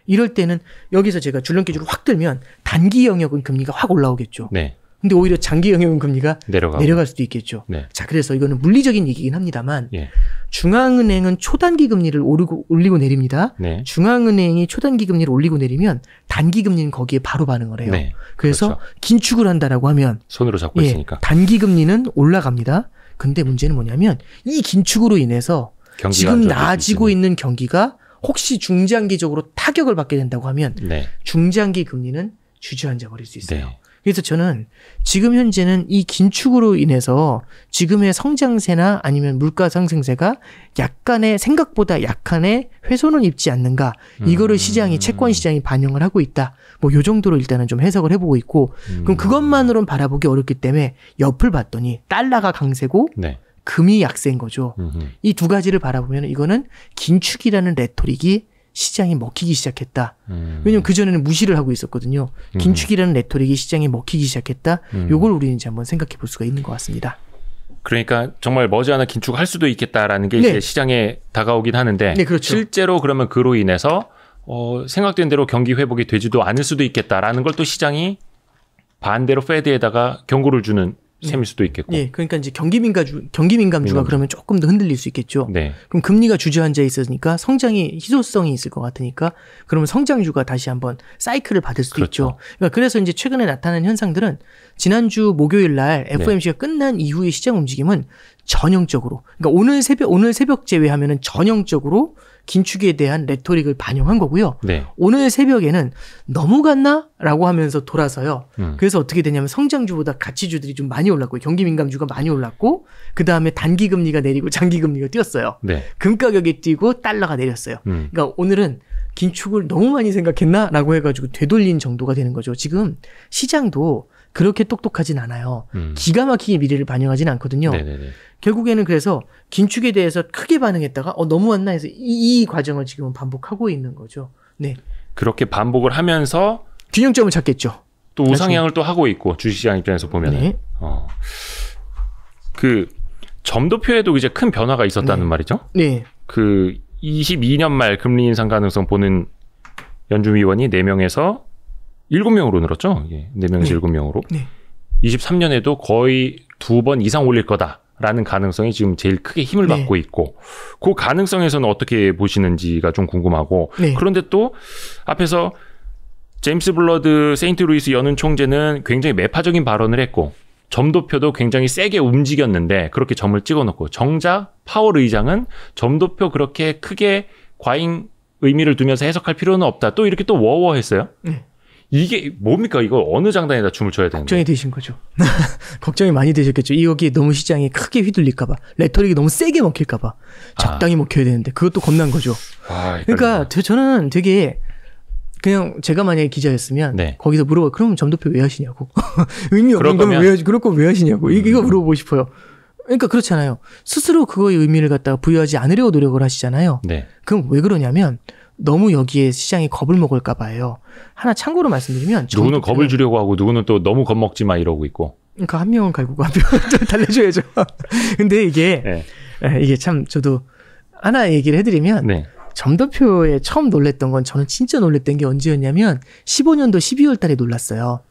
이럴 때는 여기서 제가 줄넘기줄을 확 들면 단기 영역은 금리가 확 올라오겠죠. 네. 근데 오히려 장기 영역은 금리가 내려갈 수도 있겠죠. 네. 자, 그래서 이거는 물리적인 얘기긴 합니다만 예. 중앙은행은 초단기 금리를 올리고 내립니다. 네. 중앙은행이 초단기 금리를 올리고 내리면 단기 금리는 거기에 바로 반응을 해요. 네. 그래서 그렇죠. 긴축을 한다라고 하면 손으로 잡고 있으니까. 단기 금리는 올라갑니다. 근데 문제는 뭐냐면 이 긴축으로 인해서 지금 나아지고 있는 경기가 혹시 중장기적으로 타격을 받게 된다고 하면 네. 중장기 금리는 주저앉아 버릴 수 있어요. 네. 그래서 저는 지금 현재는 이 긴축으로 인해서 지금의 성장세나 아니면 물가 상승세가 약간의 생각보다 약간의 훼손을 입지 않는가, 이거를 시장이 채권 시장이 반영을 하고 있다. 뭐 요 정도로 일단은 좀 해석을 해보고 있고, 그럼 그것만으로는 바라보기 어렵기 때문에 옆을 봤더니 달러가 강세고 네. 금이 약세인 거죠. 이 두 가지를 바라보면 이거는 긴축이라는 레토릭이 시장이 먹히기 시작했다. 왜냐면 그전에는 무시를 하고 있었거든요. 긴축이라는 레토릭이 시장에 먹히기 시작했다. 요걸 우리는 이제 한번 생각해 볼 수가 있는 것 같습니다. 그러니까 정말 머지않아 긴축할 수도 있겠다라는 게 네. 이제 시장에 다가오긴 하는데 네, 그렇죠. 실제로 그러면 그로 인해서 생각된 대로 경기 회복이 되지도 않을 수도 있겠다라는 걸 또 시장이 반대로 페드에다가 경고를 주는 셈일 수도 있겠고. 예, 그러니까 이제 경기민감주가 그러면 조금 더 흔들릴 수 있겠죠. 네. 그럼 금리가 주저앉아 있으니까 성장이 희소성이 있을 것 같으니까 그러면 성장주가 다시 한번 사이클을 받을 수도 그렇죠. 있죠. 그러니까 그래서 이제 최근에 나타난 현상들은 지난주 목요일 날 FOMC가 끝난 이후의 시장 움직임은 전형적으로, 그러니까 오늘 새벽 제외하면은 전형적으로 긴축에 대한 레토릭을 반영한 거고요. 네. 오늘 새벽에는 너무 갔나라고 하면서 돌아서요. 그래서 어떻게 되냐면 성장주보다 가치주들이 좀 많이 올랐고 경기 민감주가 많이 올랐고 그 다음에 단기 금리가 내리고 장기 금리가 뛰었어요. 네. 금 가격이 뛰고 달러가 내렸어요. 그러니까 오늘은 긴축을 너무 많이 생각했나라고 해가지고 되돌린 정도가 되는 거죠. 지금 시장도 그렇게 똑똑하진 않아요. 기가 막히게 미래를 반영하진 않거든요. 네네네. 결국에는 그래서 긴축에 대해서 크게 반응했다가 너무 왔나 해서 이 과정을 지금은 반복하고 있는 거죠. 네. 그렇게 반복을 하면서 균형점을 찾겠죠. 또 우상향을 또 하고 있고 주식시장 입장에서 보면은 네. 그 점도표에도 이제 큰 변화가 있었다는 말이죠. 네. 그 22년 말 금리 인상 가능성 보는 연준위원이 4명에서 7명으로 늘었죠. 예, 4명에서 네. 7명으로. 네. 23년에도 거의 2번 이상 올릴 거다라는 가능성이 지금 제일 크게 힘을 네. 받고 있고 그 가능성에서는 어떻게 보시는지가 좀 궁금하고 네. 그런데 또 앞에서 제임스 블러드 세인트루이스 연은 총재는 굉장히 매파적인 발언을 했고 점도표도 굉장히 세게 움직였는데 그렇게 점을 찍어놓고 정작 파월 의장은 점도표 그렇게 크게 과잉 의미를 두면서 해석할 필요는 없다. 또 이렇게 또 워워했어요. 네. 이게 뭡니까? 이거 어느 장단에다 춤을 춰야 되는데. 걱정이 되신 거죠. 걱정이 많이 되셨겠죠. 여기 너무 시장이 크게 휘둘릴까 봐. 레토릭이 너무 세게 먹힐까 봐. 적당히 먹혀야 되는데 그것도 겁난 거죠. 그러니까 저는 되게 그냥 제가 만약에 기자였으면 네. 거기서 물어봐. 그러면 점도표 왜 하시냐고. 의미 없는 거면 그럴 거 왜 하시냐고. 이거 물어보고 싶어요. 그러니까 그렇잖아요. 스스로 그거의 의미를 갖다가 부여하지 않으려고 노력을 하시잖아요. 네. 그럼 왜 그러냐면 너무 여기에 시장이 겁을 먹을까 봐요. 하나 참고로 말씀드리면 누구는 겁을 주려고 하고 누구는 또 너무 겁먹지 마 이러고 있고. 그러니까 한 명은 갈구고 한 명은 달래줘야죠. 근데 이게 네. 이게 참 저도 하나 얘기를 해드리면 네. 점도표에 처음 놀랬던 건 저는 진짜 놀랬던 게 언제였냐면 15년도 12월 달에 놀랐어요.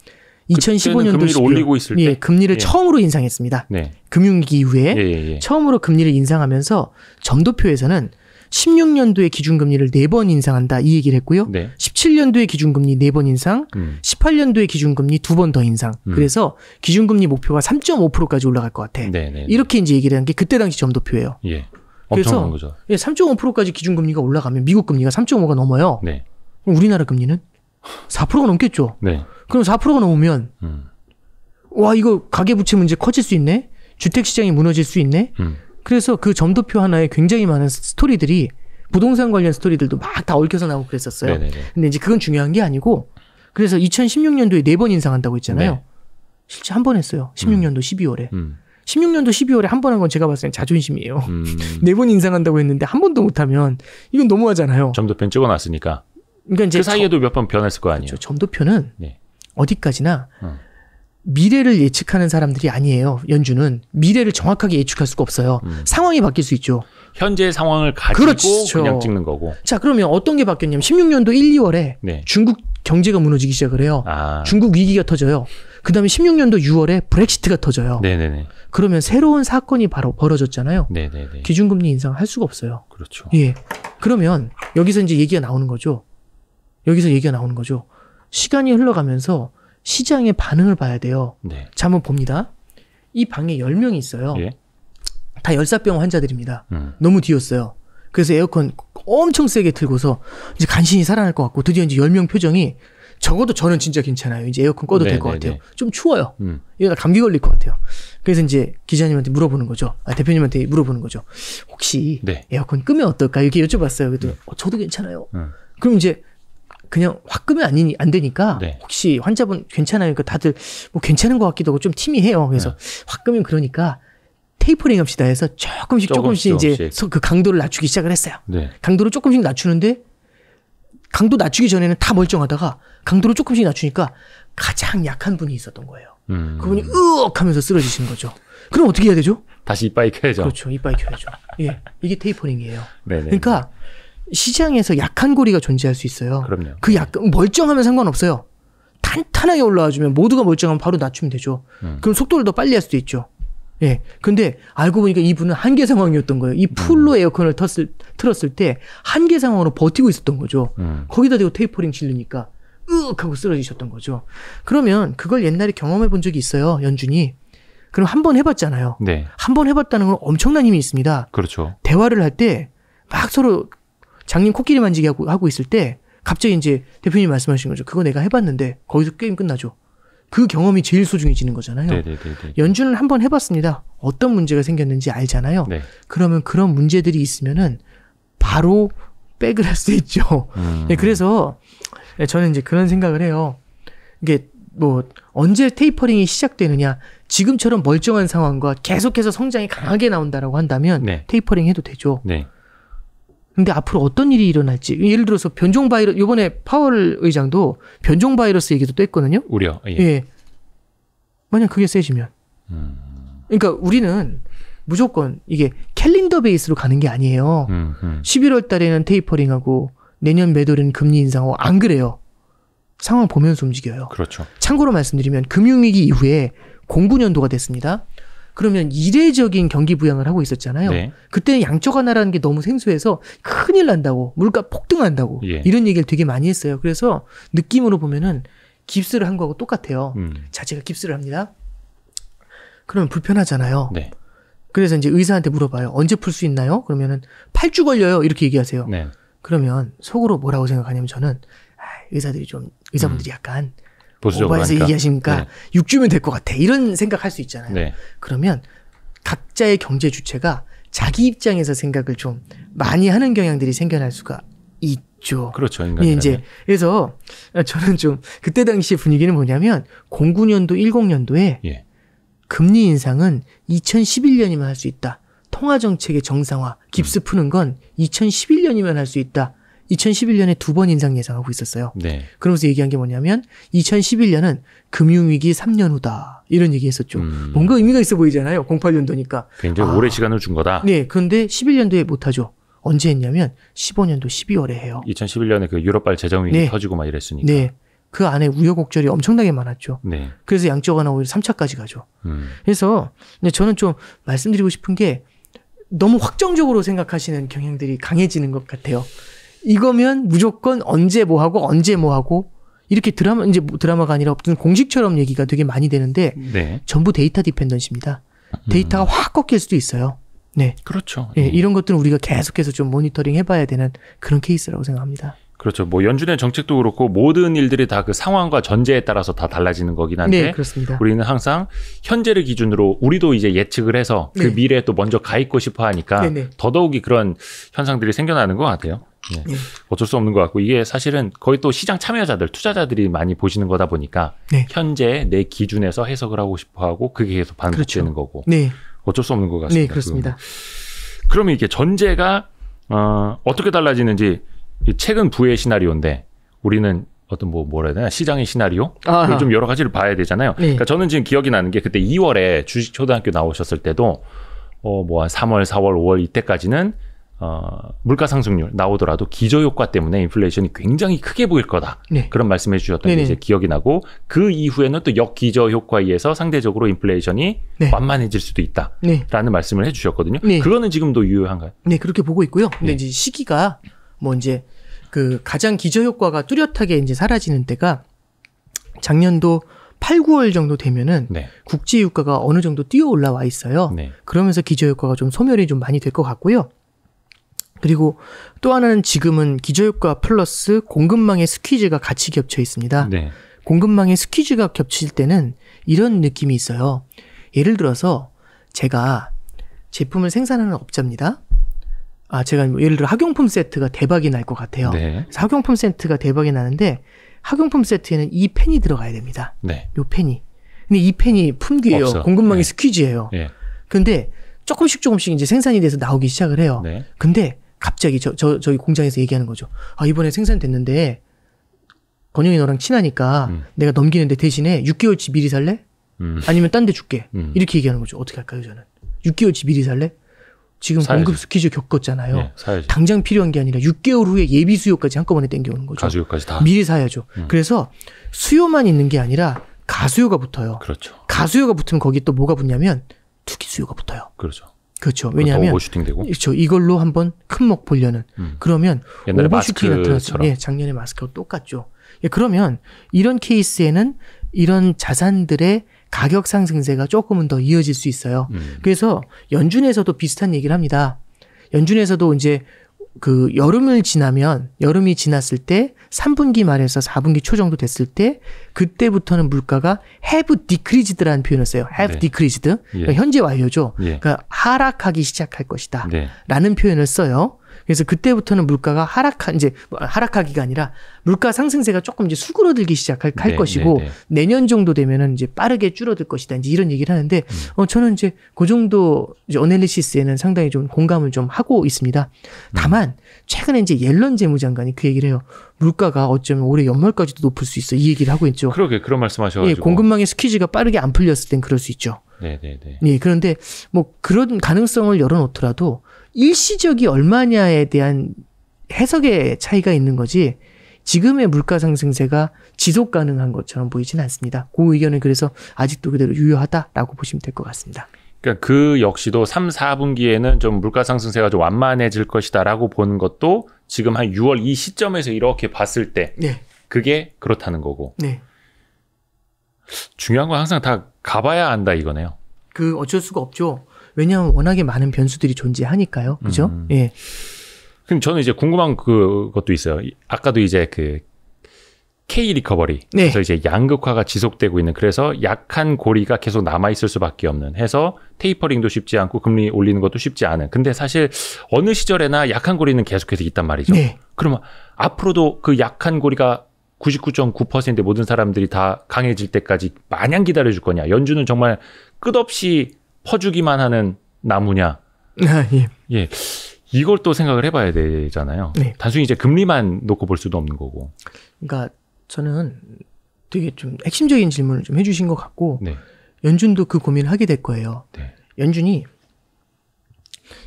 2015년도 금리를 올리고 있을 때? 금리를 처음으로 인상했습니다. 네. 금융위기 이후에 예. 처음으로 금리를 인상하면서 점도표에서는 16년도에 기준금리를 4번 인상한다 이 얘기를 했고요. 네. 17년도에 기준금리 4번 인상, 18년도에 기준금리 2번 더 인상. 그래서 기준금리 목표가 3.5%까지 올라갈 것 같아. 네네. 이렇게 이제 얘기를 한 게 그때 당시 점도표예요. 예. 그래서 거죠. 예, 3.5%까지 기준금리가 올라가면 미국 금리가 3.5가 넘어요. 네. 그럼 우리나라 금리는 4%가 넘겠죠. 네. 그럼 4%가 넘으면 와 이거 가계부채 문제 커질 수 있네. 주택시장이 무너질 수 있네. 그래서 그 점도표 하나에 굉장히 많은 스토리들이 부동산 관련 스토리들도 막 다 얽혀서 나오고 그랬었어요. 네네네. 근데 이제 그건 중요한 게 아니고 그래서 2016년도에 4번 인상한다고 했잖아요. 네. 실제 한 번 했어요. 16년도 12월에. 16년도 12월에 한 번 한 건 제가 봤을 땐 자존심이에요. 4번 인상한다고 했는데 한 번도 못하면 이건 너무하잖아요. 점도편 찍어놨으니까. 그러니까 이제 그 사이에도 몇 번 변했을 거 아니에요. 그렇죠. 점도표는 네. 어디까지나 미래를 예측하는 사람들이 아니에요. 연준은 미래를 정확하게 예측할 수가 없어요. 상황이 바뀔 수 있죠. 현재 상황을 가지고 그렇죠. 그냥 찍는 거고. 자, 그러면 어떤 게 바뀌었냐면 16년도 1, 2월에 네. 중국 경제가 무너지기 시작을 해요. 아. 중국 위기가 터져요. 그다음에 16년도 6월에 브렉시트가 터져요. 네네네. 그러면 새로운 사건이 바로 벌어졌잖아요. 네네네. 기준금리 인상할 수가 없어요. 그렇죠. 예. 그러면 여기서 이제 얘기가 나오는 거죠. 시간이 흘러가면서 시장의 반응을 봐야 돼요. 네. 자, 한번 봅니다. 이 방에 10명이 있어요. 예. 다 열사병 환자들입니다. 너무 뒤었어요. 그래서 에어컨 엄청 세게 틀고서 이제 간신히 살아날 것 같고 드디어 이제 10명 표정이 적어도 저는 진짜 괜찮아요. 이제 에어컨 꺼도 될 것 같아요. 좀 추워요. 이러다 감기 걸릴 것 같아요. 그래서 이제 기자님한테 물어보는 거죠. 대표님한테 물어보는 거죠. 혹시 네. 에어컨 끄면 어떨까? 이렇게 여쭤봤어요. 그래도 저도 괜찮아요. 그럼 이제 그냥 확 끄면 안 되니까 네. 혹시 환자분 괜찮아요? 그러니까 다들 뭐 괜찮은 것 같기도 하고 좀 팀이해요. 그래서 확 끄면 그러니까 테이퍼링 합시다 해서 조금씩 이제 그 강도를 낮추기 시작을 했어요. 네. 강도를 조금씩 낮추는데 강도 낮추기 전에는 다 멀쩡하다가 강도를 조금씩 낮추니까 가장 약한 분이 있었던 거예요. 그분이 으억 하면서 쓰러지시는 거죠. 그럼 어떻게 해야 되죠? 다시 이빨이 켜야죠. 그렇죠. 이빨 켜야죠. 예, 이게 테이퍼링이에요. 네네. 그러니까 시장에서 약한 고리가 존재할 수 있어요. 그럼요. 그 약간 멀쩡하면 상관없어요. 탄탄하게 올라와주면 모두가 멀쩡하면 바로 낮추면 되죠. 그럼 속도를 더 빨리 할 수도 있죠. 예. 근데 알고 보니까 이분은 한계 상황이었던 거예요. 이 풀로 에어컨을 틀었을 때 한계 상황으로 버티고 있었던 거죠. 거기다 대고 테이퍼링 질르니까 으윽 하고 쓰러지셨던 거죠. 그러면 그걸 옛날에 경험해 본 적이 있어요. 연준이. 그럼 한 번 해봤잖아요. 네. 한 번 해봤다는 건 엄청난 힘이 있습니다. 그렇죠. 대화를 할 때 막 서로 장님 코끼리 만지기 하고 있을 때 갑자기 이제 대표님 말씀하신 거죠. 그거 내가 해봤는데 거기서 게임 끝나죠. 그 경험이 제일 소중해지는 거잖아요. 네네네. 연준은 한번 해봤습니다. 어떤 문제가 생겼는지 알잖아요. 네. 그러면 그런 문제들이 있으면은 바로 백을 할 수 있죠. 네, 그래서 저는 이제 그런 생각을 해요. 이게 뭐 언제 테이퍼링이 시작되느냐. 지금처럼 멀쩡한 상황과 계속해서 성장이 강하게 나온다라고 한다면 네. 테이퍼링 해도 되죠. 네. 근데 앞으로 어떤 일이 일어날지. 예를 들어서 변종 바이러스, 이번에 파월 의장도 변종 바이러스 얘기도 또 했거든요. 우려. 예. 예. 만약 그게 세지면. 그러니까 우리는 무조건 이게 캘린더 베이스로 가는 게 아니에요. 11월 달에는 테이퍼링하고 내년 매도는 금리 인상하고 안 그래요. 상황 보면서 움직여요. 그렇죠. 참고로 말씀드리면 금융위기 이후에 09년도가 됐습니다. 그러면 이례적인 경기 부양을 하고 있었잖아요. 네. 그때는 양적 완화라는 게 너무 생소해서 큰일 난다고 물가 폭등한다고 예. 이런 얘기를 되게 많이 했어요. 그래서 느낌으로 보면은 깁스를 한 거하고 똑같아요. 자, 제가 깁스를 합니다. 그러면 불편하잖아요. 네. 그래서 이제 의사한테 물어봐요. 언제 풀 수 있나요? 그러면은 8주 걸려요. 이렇게 얘기하세요. 네. 그러면 속으로 뭐라고 생각하냐면 저는 의사분들이 약간 보수적으로 오바해서 하니까. 얘기하시니까 네. 6주면 될 것 같아. 이런 생각할 수 있잖아요. 네. 그러면 각자의 경제 주체가 자기 입장에서 생각을 좀 많이 하는 경향들이 생겨날 수가 있죠. 그렇죠. 예, 이제 그래서 저는 좀 그때 당시 분위기는 뭐냐면 09년도, 10년도에 예. 금리 인상은 2011년이면 할 수 있다. 통화 정책의 정상화, 깁스 푸는 건 2011년이면 할 수 있다. 2011년에 2번 인상 예상하고 있었어요. 네. 그러면서 얘기한 게 뭐냐면 2011년은 금융위기 3년 후다. 이런 얘기 했었죠. 뭔가 의미가 있어 보이잖아요. 08년도니까. 굉장히 오래 시간을 준 거다. 네. 그런데 11년도에 못하죠. 언제 했냐면 15년도 12월에 해요. 2011년에 그 유럽발 재정위기 네. 터지고 막 이랬으니까. 네. 그 안에 우여곡절이 엄청나게 많았죠. 네. 그래서 양적 완화 오히려 3차까지 가죠. 그래서 근데 저는 좀 말씀드리고 싶은 게 너무 확정적으로 생각하시는 경향들이 강해지는 것 같아요. 이거면 무조건 언제 뭐 하고 이렇게 이제 드라마가 아니라 어떤 공식처럼 얘기가 되게 많이 되는데 네. 전부 데이터 디펜던시입니다. 데이터가 확 꺾일 수도 있어요. 네. 그렇죠. 네, 이런 것들은 우리가 계속해서 좀 모니터링 해봐야 되는 그런 케이스라고 생각합니다. 그렇죠. 뭐 연준의 정책도 그렇고 모든 일들이 다 그 상황과 전제에 따라서 다 달라지는 거긴 한데 네, 그렇습니다. 우리는 항상 현재를 기준으로 우리도 이제 예측을 해서 그 네. 미래에 또 먼저 가 있고 싶어 하니까 네네. 더더욱이 그런 현상들이 생겨나는 것 같아요. 네. 네. 어쩔 수 없는 것 같고 이게 사실은 거의 또 시장 참여자들, 투자자들이 많이 보시는 거다 보니까 네. 현재 내 기준에서 해석을 하고 싶어 하고 그게 계속 반복되는 그렇죠. 거고 네. 어쩔 수 없는 것 같습니다. 네, 그렇습니다. 그러면 이게 전제가 어떻게 달라지는지 최근 부의 시나리오인데 우리는 어떤 뭐라 해야 되나 시장의 시나리오 그걸 좀 여러 가지를 봐야 되잖아요. 네. 그러니까 저는 지금 기억이 나는 게 그때 2월에 주식초등학교 나오셨을 때도 뭐 한 3월, 4월, 5월 이때까지는 물가 상승률 나오더라도 기저효과 때문에 인플레이션이 굉장히 크게 보일 거다. 네. 그런 말씀해 주셨던 네네. 게 이제 기억이 나고 그 이후에는 또 역기저효과에 의해서 상대적으로 인플레이션이 네. 완만해질 수도 있다라는 네. 말씀을 해 주셨거든요. 네. 그거는 지금도 유효한가요? 네, 그렇게 보고 있고요. 근데 네. 이제 시기가 뭐 이제 그 가장 기저효과가 뚜렷하게 이제 사라지는 때가 작년도 8, 9월 정도 되면은 네. 국제유가가 어느 정도 뛰어 올라와 있어요. 네. 그러면서 기저효과가 좀 소멸이 좀 많이 될 것 같고요. 그리고 또 하나는 지금은 기저효과 플러스 공급망의 스퀴즈가 같이 겹쳐 있습니다. 네. 공급망의 스퀴즈가 겹칠 때는 이런 느낌이 있어요. 예를 들어서 제가 제품을 생산하는 업자입니다. 제가 예를 들어 학용품 세트가 대박이 날 것 같아요. 네. 그래서 학용품 세트가 대박이 나는데 학용품 세트에는 이 펜이 들어가야 됩니다. 네. 요 펜이. 근데 이 펜이 품귀예요. 없어. 공급망이 네. 스퀴즈예요. 네. 근데 조금씩 이제 생산이 돼서 나오기 시작을 해요. 네. 근데 갑자기 저희 공장에서 얘기하는 거죠. 이번에 생산됐는데 건영이 너랑 친하니까 내가 넘기는데 대신에 6개월치 미리 살래? 아니면 딴 데 줄게. 이렇게 얘기하는 거죠. 어떻게 할까요, 저는? 6개월치 미리 살래? 지금 사야지. 공급 스퀴즈 겪었잖아요. 네, 사야지. 당장 필요한 게 아니라 6개월 후에 예비 수요까지 한꺼번에 땡겨오는 거죠. 가수요까지 다. 미리 사야죠. 그래서 수요만 있는 게 아니라 가수요가 붙어요. 그렇죠. 가수요가 붙으면 거기 또 뭐가 붙냐면 투기 수요가 붙어요. 그렇죠. 그렇죠. 왜냐하면 오버슈팅 되고. 그렇죠. 이걸로 한번 큰 먹 보려는. 그러면 옛날에 오버슈팅이 나타났죠. 마스크처럼. 예, 작년에 마스크하고 똑같죠. 예, 그러면 이런 케이스에는 이런 자산들의 가격 상승세가 조금은 더 이어질 수 있어요. 그래서 연준에서도 비슷한 얘기를 합니다. 연준에서도 이제 그 여름이 지났을 때 3분기 말에서 4분기 초 정도 됐을 때 그때부터는 물가가 have decreased라는 표현을 써요. have 네. decreased. 예. 그러니까 현재 완료죠. 예. 그러니까 하락하기 시작할 것이다. 네. 라는 표현을 써요. 그래서 그때부터는 물가가 하락하기가 아니라 물가 상승세가 조금 이제 수그러들기 시작할 네, 것이고 네, 네. 내년 정도 되면은 이제 빠르게 줄어들 것이다. 이제 이런 얘기를 하는데 저는 이제 그 정도 이제 어널리시스에는 상당히 좀 공감을 좀 하고 있습니다. 다만 최근에 이제 옐런 재무장관이 그 얘기를 해요. 물가가 어쩌면 올해 연말까지도 높을 수 있어. 이 얘기를 하고 있죠. 그러게 그런 말씀하셔가지고. 예, 공급망의 스퀴즈가 빠르게 안 풀렸을 땐 그럴 수 있죠. 네네네. 예, 그런데 뭐 그런 가능성을 열어놓더라도 일시적이 얼마냐에 대한 해석의 차이가 있는 거지 지금의 물가 상승세가 지속 가능한 것처럼 보이지는 않습니다. 그 의견은 그래서 아직도 그대로 유효하다라고 보시면 될 것 같습니다. 그러니까 그 역시도 3, 4분기에는 좀 물가 상승세가 좀 완만해질 것이다라고 보는 것도 지금 한 6월 이 시점에서 이렇게 봤을 때 네. 그게 그렇다는 거고. 네. 중요한 건 항상 다 가봐야 안다 이거네요. 그 어쩔 수가 없죠. 왜냐하면 워낙에 많은 변수들이 존재하니까요. 그죠? 예. 그럼 저는 이제 궁금한 그것도 있어요. 아까도 이제 그 K 리커버리. 네. 그래서 이제 양극화가 지속되고 있는 그래서 약한 고리가 계속 남아 있을 수밖에 없는 해서 테이퍼링도 쉽지 않고 금리 올리는 것도 쉽지 않은. 근데 사실 어느 시절에나 약한 고리는 계속해서 있단 말이죠. 네. 그러면 앞으로도 그 약한 고리가 99.9%의 모든 사람들이 다 강해질 때까지 마냥 기다려줄 거냐. 연준은 정말 끝없이 퍼주기만 하는 나무냐. 예. 예. 이걸 또 생각을 해봐야 되잖아요. 네. 단순히 이제 금리만 놓고 볼 수도 없는 거고. 그러니까 저는 되게 좀 핵심적인 질문을 좀 해주신 것 같고 네. 연준도 그 고민을 하게 될 거예요. 네. 연준이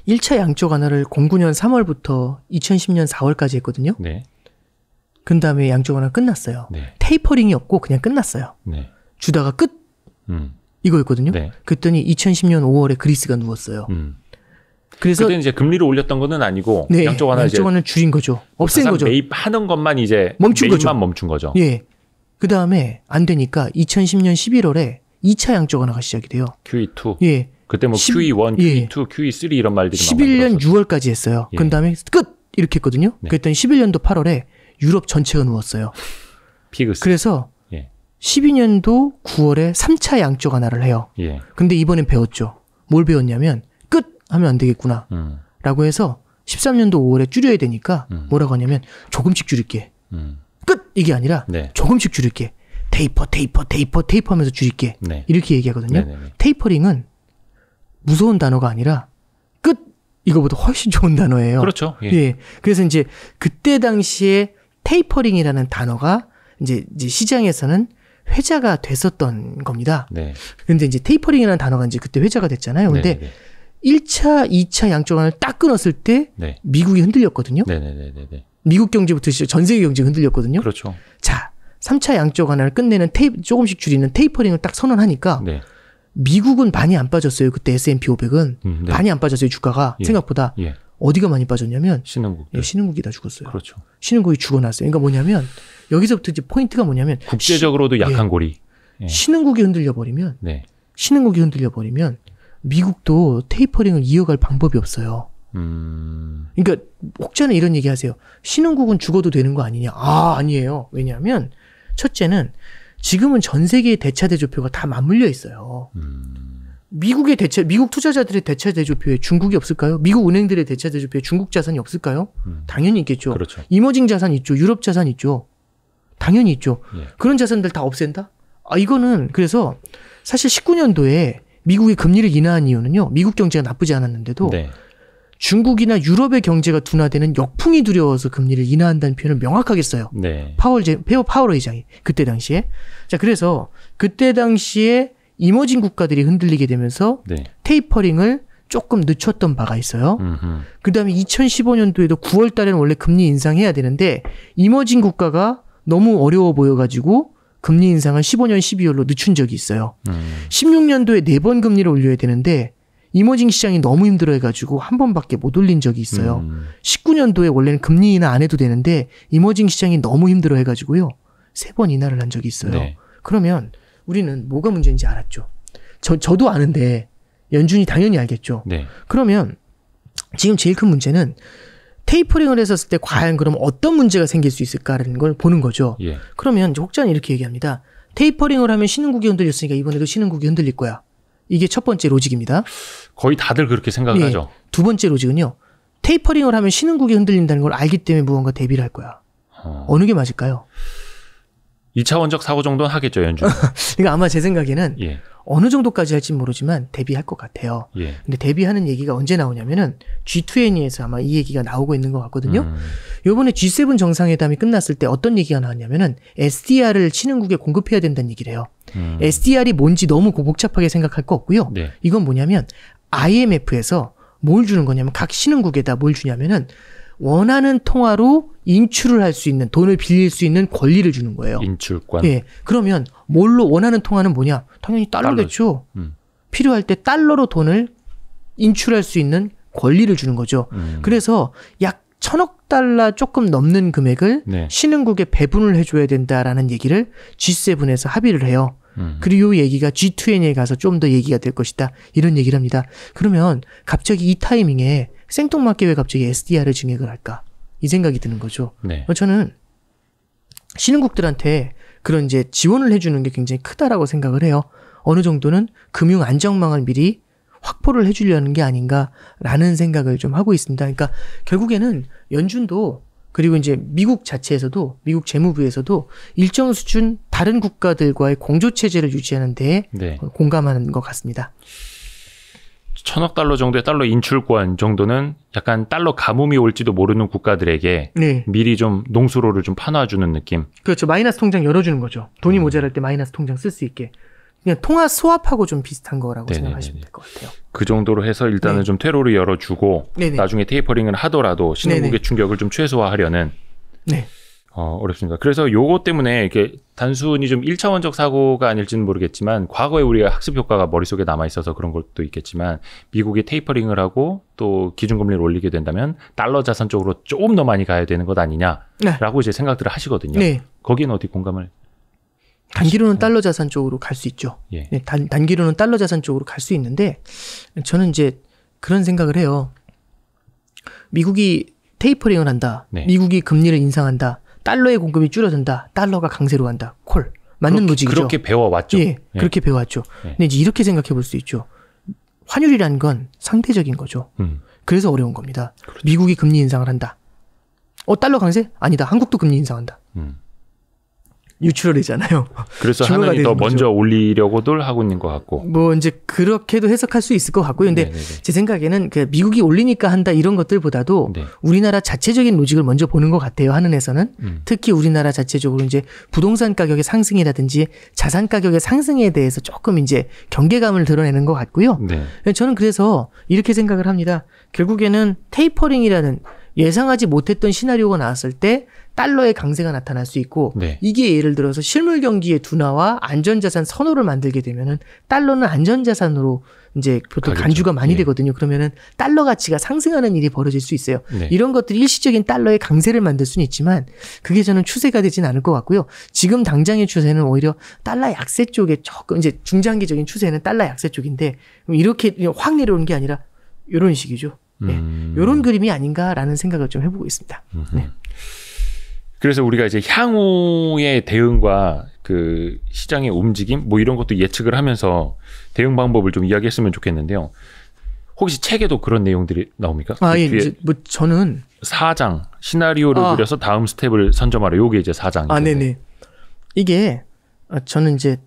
1차 양적 완화를 09년 3월부터 2010년 4월까지 했거든요. 네. 그 다음에 양적 완화 끝났어요. 네. 테이퍼링이 없고 그냥 끝났어요. 네. 주다가 끝 이거였거든요. 네. 그랬더니 2010년 5월에 그리스가 누웠어요. 그래서 그때 이제 금리를 올렸던 거는 아니고 네, 양적 완화 양적 완화를 줄인 거죠. 없앤 거죠. 매입하는 것만 이제 멈춘 거죠. 멈춘 거죠. 예. 그 다음에 안 되니까 2010년 11월에 2차 양적 완화가 시작이 돼요. QE2. 예. 그때 뭐 QE1, QE2, QE3 이런 말들이 11년 6월까지 했어요. 그 다음에 끝! 이렇게 했거든요. 네. 그랬더니 11년도 8월에 유럽 전체가 누웠어요. 피그스. 그래서 12년도 9월에 3차 양적 완화를 해요. 근데 이번엔 배웠죠. 뭘 배웠냐면 끝! 하면 안 되겠구나. 라고 해서 13년도 5월에 줄여야 되니까 뭐라고 하냐면 조금씩 줄일게. 끝! 이게 아니라 조금씩 줄일게. 테이퍼 하면서 줄일게. 이렇게 얘기하거든요. 테이퍼링은 무서운 단어가 아니라 끝! 이거보다 훨씬 좋은 단어예요. 그렇죠. 예. 그래서 이제 그때 당시에 테이퍼링이라는 단어가 이제 시장에서는 회자가 됐었던 겁니다. 근데 이제 테이퍼링이라는 단어가 이제 그때 회자가 됐잖아요. 근데 1차, 2차 양적 완화를 딱 끊었을 때 미국이 흔들렸거든요. 미국 경제부터 전 세계 경제가 흔들렸거든요. 그렇죠. 자, 3차 양적 완화를 끝내는 조금씩 줄이는 테이퍼링을 딱 선언하니까 미국은 많이 안 빠졌어요. 그때 S&P 500은 많이 안 빠졌어요. 주가가 생각보다. 어디가 많이 빠졌냐면 신흥국이 다 죽었어요. 그렇죠. 신흥국이 죽어났어요. 그러니까 뭐냐면 여기서부터 이제 포인트가 뭐냐면 국제적으로도 약한 고리. 신흥국이 흔들려 버리면 미국도 테이퍼링을 이어갈 방법이 없어요. 그러니까 혹자는 이런 얘기 하세요. 신흥국은 죽어도 되는 거 아니냐? 아니에요. 왜냐하면 첫째는 지금은 전 세계의 대차 대조표가 다 맞물려 있어요. 미국 투자자들의 대차 대조표에 중국이 없을까요? 미국 은행들의 대차 대조표에 중국 자산이 없을까요? 당연히 있겠죠. 그렇죠. 이머징 자산 있죠. 유럽 자산 있죠. 당연히 있죠. 그런 자산들 다 없앤다? 이거는 그래서 사실 19년도에 미국이 금리를 인하한 이유는요. 미국 경제가 나쁘지 않았는데도 중국이나 유럽의 경제가 둔화되는 역풍이 두려워서 금리를 인하한다는 표현을 명확하게 써요. 파월 의장이 그때 당시에. 자, 그래서 그때 당시에 이머징 국가들이 흔들리게 되면서 테이퍼링을 조금 늦췄던 바가 있어요. 그 다음에 2015년도에도 9월 달에는 원래 금리 인상해야 되는데 이머징 국가가 너무 어려워 보여가지고 금리 인상을 15년 12월로 늦춘 적이 있어요. 16년도에 4번 금리를 올려야 되는데 이머징 시장이 너무 힘들어해가지고 한 번밖에 못 올린 적이 있어요. 19년도에 원래는 금리 인하 안 해도 되는데 이머징 시장이 너무 힘들어해가지고요. 3번 인하를 한 적이 있어요. 그러면 우리는 뭐가 문제인지 알았죠. 저도 아는데 연준이 당연히 알겠죠. 그러면 지금 제일 큰 문제는 테이퍼링을 했었을 때 과연 그럼 어떤 문제가 생길 수 있을까라는 걸 보는 거죠. 그러면 이제 혹자는 이렇게 얘기합니다. 테이퍼링을 하면 신흥국이 흔들렸으니까 이번에도 신흥국이 흔들릴 거야. 이게 첫 번째 로직입니다. 거의 다들 그렇게 생각하죠. 두 번째 로직은요. 테이퍼링을 하면 신흥국이 흔들린다는 걸 알기 때문에 무언가 대비를 할 거야. 어느 게 맞을까요? 2차원적 사고 정도는 하겠죠, 연준. 그러니까 아마 제 생각에는 어느 정도까지 할지는 모르지만 대비할 것 같아요. 근데 대비하는 얘기가 언제 나오냐면은 G20에서 아마 이 얘기가 나오고 있는 것 같거든요. 요번에 G7 정상회담이 끝났을 때 어떤 얘기가 나왔냐면은 SDR을 신흥국에 공급해야 된다는 얘기를 해요. SDR이 뭔지 너무 복잡하게 생각할 거 없고요. 이건 뭐냐면 IMF에서 뭘 주는 거냐면 각 신흥국에다 뭘 주냐면은 원하는 통화로 인출을 할 수 있는, 돈을 빌릴 수 있는 권리를 주는 거예요. 인출권. 그러면 뭘로 원하는 통화는 뭐냐? 당연히 달러겠죠. 필요할 때 달러로 돈을 인출할 수 있는 권리를 주는 거죠. 그래서 약 1,000억 달러 조금 넘는 금액을 신흥국에 배분을 해줘야 된다라는 얘기를 G7에서 합의를 해요. 그리고 이 얘기가 G20에 가서 좀 더 얘기가 될 것이다. 이런 얘기를 합니다. 그러면 갑자기 이 타이밍에 생뚱맞게 왜 갑자기 SDR을 증액을 할까? 이 생각이 드는 거죠. 저는 신흥국들한테 그런 이제 지원을 해주는 게 굉장히 크다라고 생각을 해요. 어느 정도는 금융 안정망을 미리 확보를 해주려는 게 아닌가라는 생각을 좀 하고 있습니다. 그러니까 결국에는 연준도 그리고 이제 미국 자체에서도 미국 재무부에서도 일정 수준 다른 국가들과의 공조체제를 유지하는 데 공감하는 것 같습니다. 1,000억 달러 정도의 달러 인출권 정도는 약간 달러 가뭄이 올지도 모르는 국가들에게 미리 좀 농수로를 좀 파놔주는 느낌. 그렇죠. 마이너스 통장 열어주는 거죠. 돈이 모자랄 때 마이너스 통장 쓸 수 있게. 그냥 통화 스왑하고 좀 비슷한 거라고 생각하시면 될 것 같아요. 그 정도로 해서 일단은 좀 퇴로를 열어주고 나중에 테이퍼링을 하더라도 신흥국의 충격을 좀 최소화하려는 어렵습니다. 그래서 요거 때문에 이렇게 단순히 좀 1차원적 사고가 아닐지는 모르겠지만 과거에 우리가 학습 효과가 머릿속에 남아 있어서 그런 것도 있겠지만 미국이 테이퍼링을 하고 또 기준금리를 올리게 된다면 달러 자산 쪽으로 조금 더 많이 가야 되는 것 아니냐라고 네. 이제 생각들을 하시거든요. 네. 거기는 어디 공감을? 단기로는 달러 자산 쪽으로 갈 수 있죠. 예. 네, 단기로는 달러 자산 쪽으로 갈 수 있는데 저는 이제 그런 생각을 해요. 미국이 테이퍼링을 한다. 네. 미국이 금리를 인상한다. 달러의 공급이 줄어든다. 달러가 강세로 간다. 콜. 맞는 로직이죠. 그렇게 배워왔죠. 예, 그렇게 배워왔죠. 근데 이제 이렇게 생각해 볼 수 있죠. 환율이라는 건 상대적인 거죠. 그래서 어려운 겁니다. 그렇죠. 미국이 금리 인상을 한다. 달러 강세? 아니다. 한국도 금리 인상한다. 뉴트럴이잖아요. 그래서 하늘이 더 먼저 올리려고들 하고 있는 것 같고. 뭐 이제 그렇게도 해석할 수 있을 것 같고요. 근데 제 생각에는 그 미국이 올리니까 한다 이런 것들보다도 네. 우리나라 자체적인 로직을 먼저 보는 것 같아요. 한은에서는 특히 우리나라 자체적으로 이제 부동산 가격의 상승이라든지 자산 가격의 상승에 대해서 조금 이제 경계감을 드러내는 것 같고요. 네. 저는 그래서 이렇게 생각을 합니다. 결국에는 테이퍼링이라는 예상하지 못했던 시나리오가 나왔을 때 달러의 강세가 나타날 수 있고 네. 이게 예를 들어서 실물 경기의 둔화와 안전자산 선호를 만들게 되면은 달러는 안전자산으로 이제 보통 가겠죠. 간주가 많이 네. 되거든요. 그러면은 달러 가치가 상승하는 일이 벌어질 수 있어요. 네. 이런 것들이 일시적인 달러의 강세를 만들 수는 있지만 그게 저는 추세가 되진 않을 것 같고요. 지금 당장의 추세는 오히려 달러 약세 쪽에 조금 이제 중장기적인 추세는 달러 약세 쪽인데 이렇게 확 내려오는 게 아니라 이런 식이죠. 네. 이런 그림이 아닌가라는 생각을 좀 해보고 있습니다. 네. 그래서 우리가 이제 향후의 대응과 그 시장의 움직임 뭐 이런 것도 예측을 하면서 대응 방법을 좀 이야기했으면 좋겠는데요. 혹시 책에도 그런 내용들이 나옵니까? 예. 이제 뭐 저는 4장 시나리오를 그려서 다음 스텝을 선점하라. 요게 이제 4장이에요. 네네. 이게 저는 이제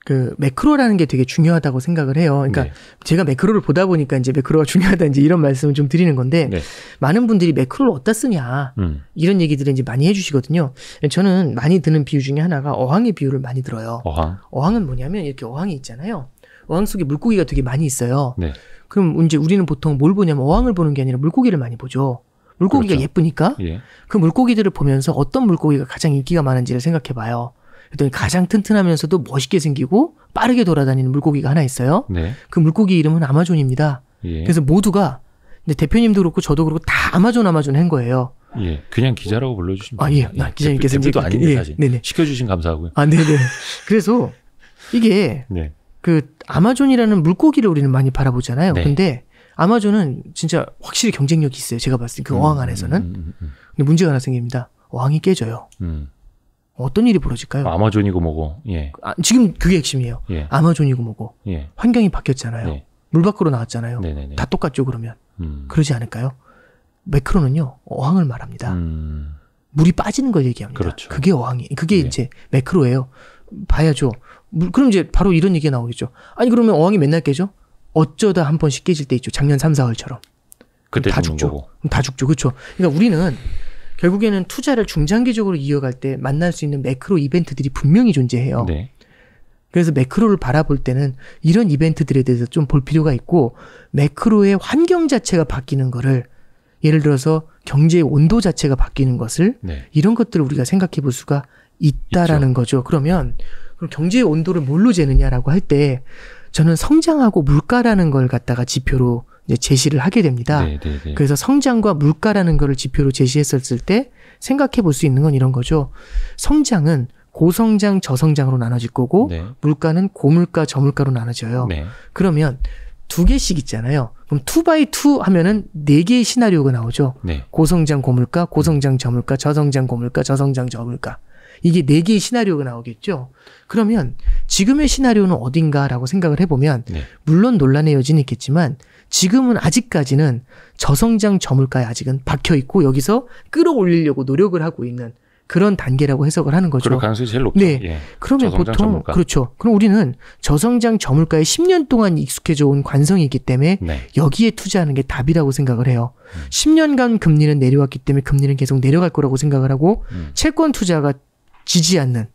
그 매크로라는 게 되게 중요하다고 생각을 해요. 그러니까 네. 제가 매크로를 보다 보니까 이제 매크로가 중요하다 이제 이런 말씀을 좀 드리는 건데 네. 많은 분들이 매크로를 어디다 쓰냐 이런 얘기들을 이제 많이 해주시거든요. 저는 많이 드는 비유 중에 하나가 어항의 비유를 많이 들어요. 어항은 뭐냐면 이렇게 어항이 있잖아요. 어항 속에 물고기가 되게 많이 있어요. 네. 그럼 이제 우리는 보통 뭘 보냐면 어항을 보는 게 아니라 물고기를 많이 보죠. 물고기가 그렇죠. 예쁘니까 예. 그 물고기들을 보면서 어떤 물고기가 가장 인기가 많은지를 생각해 봐요. 그랬더니 가장 튼튼하면서도 멋있게 생기고 빠르게 돌아다니는 물고기가 하나 있어요. 네. 그 물고기 이름은 아마존입니다. 예. 그래서 모두가 근데 대표님도 그렇고 저도 그렇고 다 아마존 한 거예요. 예, 그냥 기자라고 불러주시면 예, 기자님께서 대표도 아닌데 사실 시켜주신 감사하고요. 네네. 그래서 이게 네. 그 아마존이라는 물고기를 우리는 많이 바라보잖아요. 네. 근데 아마존은 진짜 확실히 경쟁력이 있어요. 제가 봤을 때 그 어항 안에서는. 근데 문제가 하나 생깁니다. 어항이 깨져요. 어떤 일이 벌어질까요? 아마존이고 뭐고. 예. 지금 그게 핵심이에요. 예. 아마존이고 뭐고. 예. 환경이 바뀌었잖아요. 예. 물 밖으로 나왔잖아요. 네네네. 다 똑같죠 그러면. 그러지 않을까요? 매크로는요. 어항을 말합니다. 물이 빠지는 걸 얘기합니다. 그렇죠. 그게 어항이. 그게 예. 이제 매크로예요. 봐야죠. 그럼 이제 바로 이런 얘기가 나오겠죠. 아니 그러면 어항이 맨날 깨져? 어쩌다 한 번씩 깨질 때 있죠. 작년 3, 4월처럼. 그때 다 죽죠. 다 죽죠. 그렇죠. 그러니까 우리는 결국에는 투자를 중장기적으로 이어갈 때 만날 수 있는 매크로 이벤트들이 분명히 존재해요. 네. 그래서 매크로를 바라볼 때는 이런 이벤트들에 대해서 좀 볼 필요가 있고 매크로의 환경 자체가 바뀌는 거를 예를 들어서 경제의 온도 자체가 바뀌는 것을 네. 이런 것들을 우리가 생각해 볼 수가 있다라는 있죠. 거죠. 그럼 경제의 온도를 뭘로 재느냐라고 할 때 저는 성장하고 물가라는 걸 갖다가 지표로 이제 제시를 하게 됩니다. 네네네. 그래서 성장과 물가라는 거를 지표로 제시했었을 때 생각해 볼 수 있는 건 이런 거죠. 성장은 고성장, 저성장으로 나눠질 거고 네. 물가는 고물가, 저물가로 나눠져요. 네. 그러면 두 개씩 있잖아요. 그럼 2x2 하면은 4개의 시나리오가 나오죠. 네. 고성장, 고물가, 고성장, 저물가, 저성장, 고물가, 저성장, 저물가. 이게 4개의 시나리오가 나오겠죠. 그러면 지금의 시나리오는 어딘가라고 생각을 해보면 네. 물론 논란의 여지는 있겠지만 지금은 아직까지는 저성장 저물가에 아직은 박혀있고 여기서 끌어올리려고 노력을 하고 있는 그런 단계라고 해석을 하는 거죠. 그럴 가능성이 제일 높죠. 네. 예. 그러면 보통 저물가. 그렇죠. 그럼 우리는 저성장 저물가에 10년 동안 익숙해져 온 관성이 있기 때문에 네. 여기에 투자하는 게 답이라고 생각을 해요. 10년간 금리는 내려왔기 때문에 금리는 계속 내려갈 거라고 생각을 하고 채권 투자가 지지 않는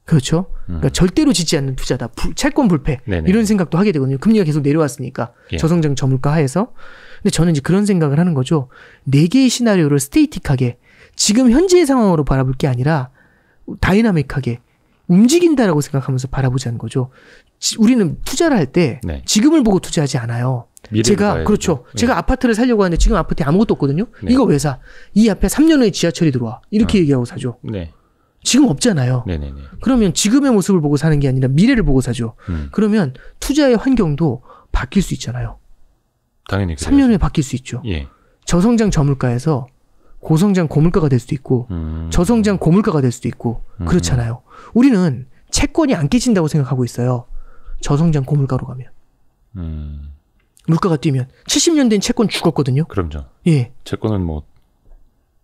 그렇죠. 그러니까 절대로 지지 않는 투자다. 채권 불패 네네. 이런 생각도 하게 되거든요. 금리가 계속 내려왔으니까 예. 저성장 저물가 하에서. 근데 저는 이제 그런 생각을 하는 거죠. 4개의 시나리오를 스테이틱하게 지금 현재의 상황으로 바라볼 게 아니라 다이나믹하게 움직인다라고 생각하면서 바라보자는 거죠. 우리는 투자를 할 때 네. 지금을 보고 투자하지 않아요. 제가 그렇죠. 네. 제가 아파트를 사려고 하는데 지금 아파트에 아무것도 없거든요. 네. 이거 왜 사? 이 앞에 3년 후에 지하철이 들어와. 이렇게 얘기하고 사죠. 네. 지금 없잖아요. 네네네. 그러면 지금의 모습을 보고 사는 게 아니라 미래를 보고 사죠. 그러면 투자의 환경도 바뀔 수 있잖아요. 당연히 3년 후에 바뀔 수 있죠. 예. 저성장 저물가에서 고성장 고물가가 될 수도 있고 저성장 고물가가 될 수도 있고 그렇잖아요. 우리는 채권이 안 깨진다고 생각하고 있어요. 저성장 고물가로 가면. 물가가 뛰면 70년 된 채권 죽었거든요. 그럼요. 예. 채권은 뭐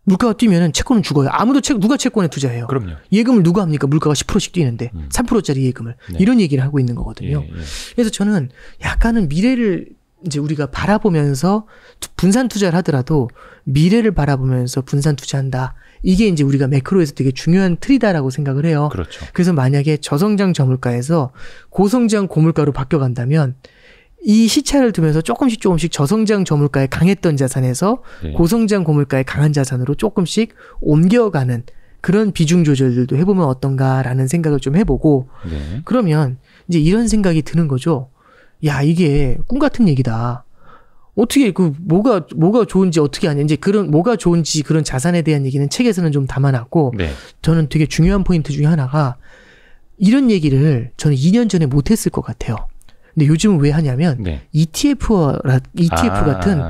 물가가 뛰면은 채권은 죽어요. 아무도 누가 채권에 투자해요? 그럼요. 예금을 누가 합니까? 물가가 10%씩 뛰는데 3%짜리 예금을 네. 이런 얘기를 하고 있는 거거든요. 예. 그래서 저는 약간은 미래를 이제 우리가 바라보면서 분산 투자를 하더라도 미래를 바라보면서 분산 투자한다. 이게 이제 우리가 매크로에서 되게 중요한 틀이다라고 생각을 해요. 그렇죠. 그래서 만약에 저성장 저물가에서 고성장 고물가로 바뀌어간다면 이 시차를 두면서 조금씩 저성장 저물가에 강했던 자산에서 네. 고성장 고물가에 강한 자산으로 조금씩 옮겨가는 그런 비중 조절들도 해보면 어떤가라는 생각을 좀 해보고 네. 그러면 이제 이런 생각이 드는 거죠. 야, 이게 꿈 같은 얘기다. 어떻게 뭐가 좋은지 어떻게 아냐. 이제 그런 뭐가 좋은지 그런 자산에 대한 얘기는 책에서는 좀 담아놨고 네. 저는 되게 중요한 포인트 중에 하나가 이런 얘기를 저는 2년 전에 못했을 것 같아요. 근데 요즘은 왜 하냐면 네. ETF 같은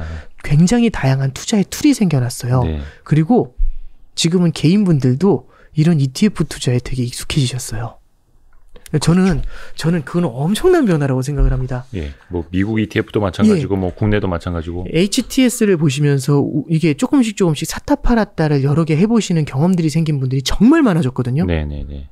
굉장히 다양한 투자의 툴이 생겨났어요. 네. 그리고 지금은 개인분들도 이런 ETF 투자에 되게 익숙해지셨어요. 저는 그건 엄청난 변화라고 생각을 합니다. 예. 뭐 미국 ETF도 마찬가지고 뭐 국내도 마찬가지고. HTS를 보시면서 이게 조금씩 사타 팔았다를 여러 개 해보시는 경험들이 생긴 분들이 정말 많아졌거든요. 네네네.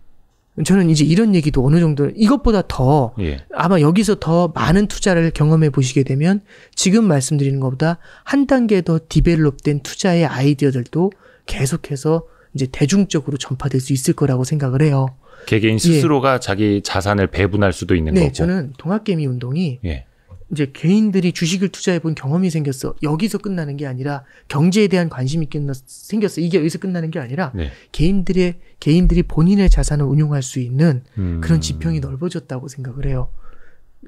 저는 이제 이런 얘기도 어느 정도 이것보다 더 예. 아마 여기서 더 많은 투자를 경험해 보시게 되면 지금 말씀드리는 것보다 한 단계 더 디벨롭된 투자의 아이디어들도 계속해서 이제 대중적으로 전파될 수 있을 거라고 생각을 해요. 개개인 스스로가 자기 자산을 배분할 수도 있는 거고. 저는 동학개미 운동이 예. 이제 개인들이 주식을 투자해 본 경험이 생겼어. 여기서 끝나는 게 아니라 경제에 대한 관심이 생겼어. 이게 여기서 끝나는 게 아니라 네. 개인들이 본인의 자산을 운용할 수 있는 그런 지평이 넓어졌다고 생각을 해요.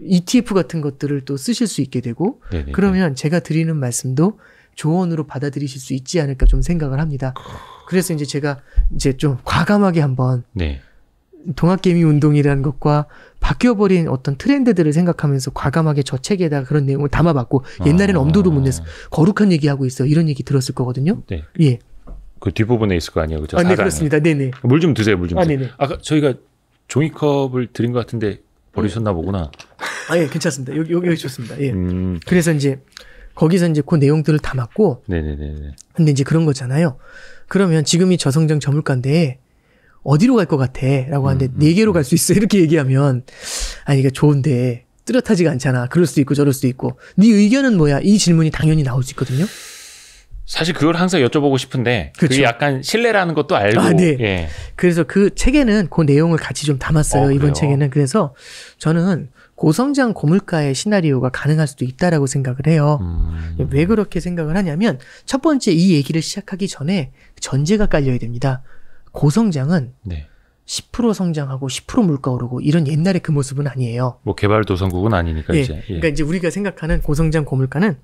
ETF 같은 것들을 또 쓰실 수 있게 되고 네네네. 그러면 제가 드리는 말씀도 조언으로 받아들이실 수 있지 않을까 좀 생각을 합니다. 그래서 이제 제가 이제 좀 과감하게 한번 네. 동학개미 운동이라는 것과 바뀌어버린 어떤 트렌드들을 생각하면서 과감하게 저 책에다 그런 내용을 담아봤고 옛날에는 엄두도 못 내서 거룩한 얘기하고 있어 이런 얘기 들었을 거거든요. 네. 예. 그 뒷부분에 있을 거 아니에요. 그렇죠? 네, 그렇습니다. 네네. 물 좀 드세요. 물 좀 드세요. 네네. 아까 저희가 종이컵을 드린 것 같은데 버리셨나 보구나. 예, 괜찮습니다. 여기 좋습니다. 예. 그래서 이제 거기서 이제 그 내용들을 담았고 네네네. 근데 이제 그런 거잖아요. 그러면 지금이 저성장 저물가인데 어디로 갈 것 같아? 라고 하는데 4개로 갈 수 있어. 이렇게 얘기하면 아니 이게 좋은데 뚜렷하지가 않잖아. 그럴 수도 있고 저럴 수도 있고 네 의견은 뭐야? 이 질문이 당연히 나올 수 있거든요. 사실 그걸 항상 여쭤보고 싶은데 그렇죠. 그게 약간 신뢰라는 것도 알고. 네. 예. 그래서 그 책에는 그 내용을 같이 좀 담았어요. 이번 그래요? 책에는. 그래서 저는 고성장 고물가의 시나리오가 가능할 수도 있다라고 생각을 해요. 왜 그렇게 생각을 하냐면 첫 번째 이 얘기를 시작하기 전에 전제가 깔려야 됩니다. 고성장은 네. 10% 성장하고 10% 물가 오르고 이런 옛날의 그 모습은 아니에요. 뭐 개발도상국은 아니니까 예. 이제. 예. 그러니까 이제 우리가 생각하는 고성장 고물가는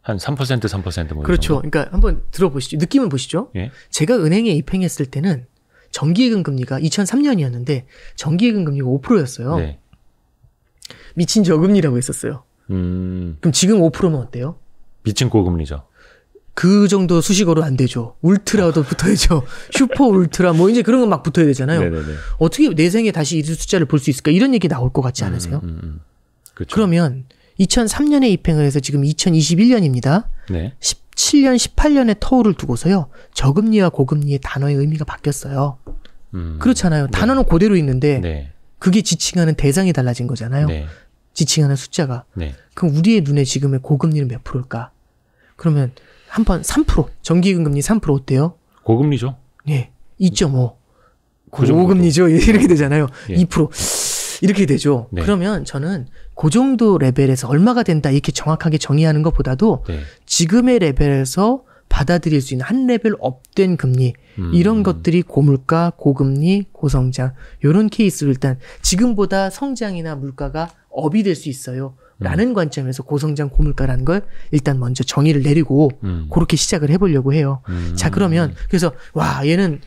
한 3% 뭐. 그렇죠. 그러니까 한번 들어보시죠. 느낌을 보시죠. 예. 제가 은행에 입행했을 때는 정기예금 금리가 2003년이었는데 정기예금 금리가 5%였어요. 네. 미친 저금리라고 했었어요. 그럼 지금 5%면 어때요? 미친 고금리죠. 그 정도 수식어로 안 되죠. 울트라도 붙어야죠. 슈퍼 울트라 뭐 이제 그런 거 막 붙어야 되잖아요. 네네네. 어떻게 내 생에 다시 이 숫자를 볼 수 있을까? 이런 얘기 나올 것 같지 않으세요? 그렇죠. 그러면 2003년에 입행을 해서 지금 2021년입니다. 네. 17년, 18년의 터울을 두고서요. 저금리와 고금리의 단어의 의미가 바뀌었어요. 그렇잖아요. 네. 단어는 그대로 있는데 네. 그게 지칭하는 대상이 달라진 거잖아요. 네. 지칭하는 숫자가. 네. 그럼 우리의 눈에 지금의 고금리는 몇 프로일까? 그러면 한번 3%, 정기예금 금리 3% 어때요? 고금리죠. 예, 2.5. 그 정도도. 고금리죠. 이렇게 되잖아요. 예. 2% 이렇게 되죠. 네. 그러면 저는 그 정도 레벨에서 얼마가 된다 이렇게 정확하게 정의하는 것보다도 네. 지금의 레벨에서 받아들일 수 있는 한 레벨 업된 금리 이런 것들이 고물가, 고금리, 고성장 이런 케이스로 일단 지금보다 성장이나 물가가 업이 될 수 있어요. 라는 관점에서 고성장, 고물가라는 걸 일단 먼저 정의를 내리고 그렇게 시작을 해보려고 해요. 자, 그러면 그래서 와 얘는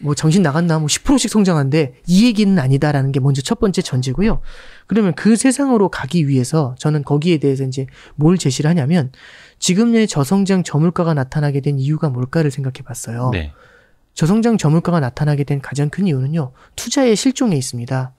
뭐 정신 나갔나 뭐 10%씩 성장한데 이 얘기는 아니다라는 게 먼저 첫 번째 전제고요. 그러면 그 세상으로 가기 위해서 저는 거기에 대해서 이제 뭘 제시를 하냐면 지금의 저성장 저물가가 나타나게 된 이유가 뭘까를 생각해 봤어요. 네. 저성장 저물가가 나타나게 된 가장 큰 이유는요. 투자의 실종에 있습니다.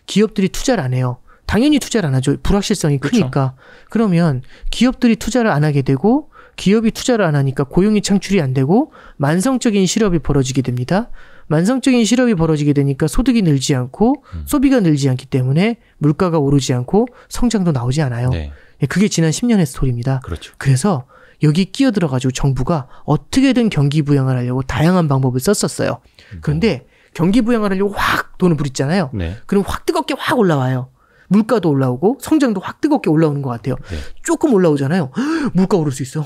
기업들이 투자를 안 해요. 당연히 투자를 안 하죠. 불확실성이 크니까. 그렇죠. 그러면 기업들이 투자를 안 하게 되고 기업이 투자를 안 하니까 고용이 창출이 안 되고 만성적인 실업이 벌어지게 됩니다. 만성적인 실업이 벌어지게 되니까 소득이 늘지 않고 소비가 늘지 않기 때문에 물가가 오르지 않고 성장도 나오지 않아요. 네. 그게 지난 10년의 스토리입니다. 그렇죠. 그래서 여기 끼어들어가지고 정부가 어떻게든 경기 부양을 하려고 다양한 방법을 썼었어요. 그런데 경기 부양을 하려고 확 돈을 부렸잖아요. 네. 그럼 확 뜨겁게 확 올라와요. 물가도 올라오고 성장도 확 뜨겁게 올라오는 것 같아요. 네. 조금 올라오잖아요. 물가 오를 수 있어.